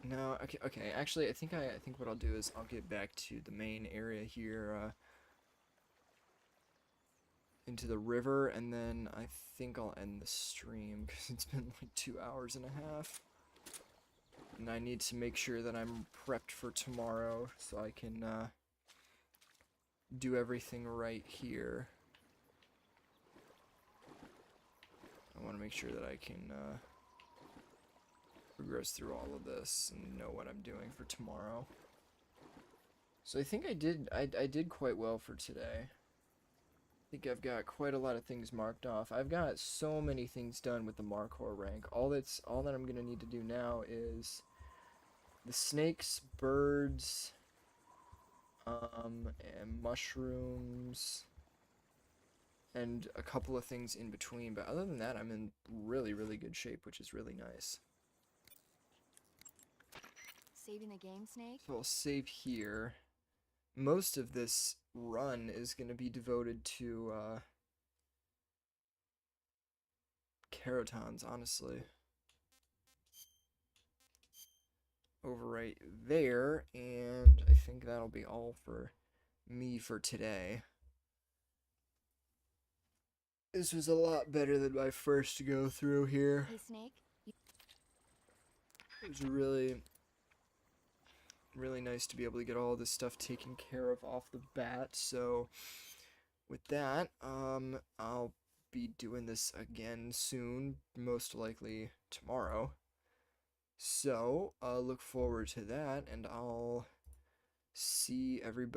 No, okay. Actually, I think what I'll do is I'll get back to the main area here, into the river, and then I think I'll end the stream because it's been like 2 hours and a half, and I need to make sure that I'm prepped for tomorrow so I can do everything right here. I want to make sure that I can progress through all of this and know what I'm doing for tomorrow. So I think I did quite well for today. I think I've got quite a lot of things marked off. I've got so many things done with the KeroKhor rank. All that I'm gonna need to do now is the snakes, birds, and mushrooms, and a couple of things in between. But other than that, I'm in really, really good shape, which is really nice. Saving the game, Snake? So I'll save here. Most of this run is going to be devoted to Kerotons, honestly. Over right there, and I think that'll be all for me for today. This was a lot better than my first go through here. Hey, Snake? It was really nice to be able to get all this stuff taken care of off the bat. So with that, I'll be doing this again soon, most likely tomorrow. So look forward to that, and I'll see everybody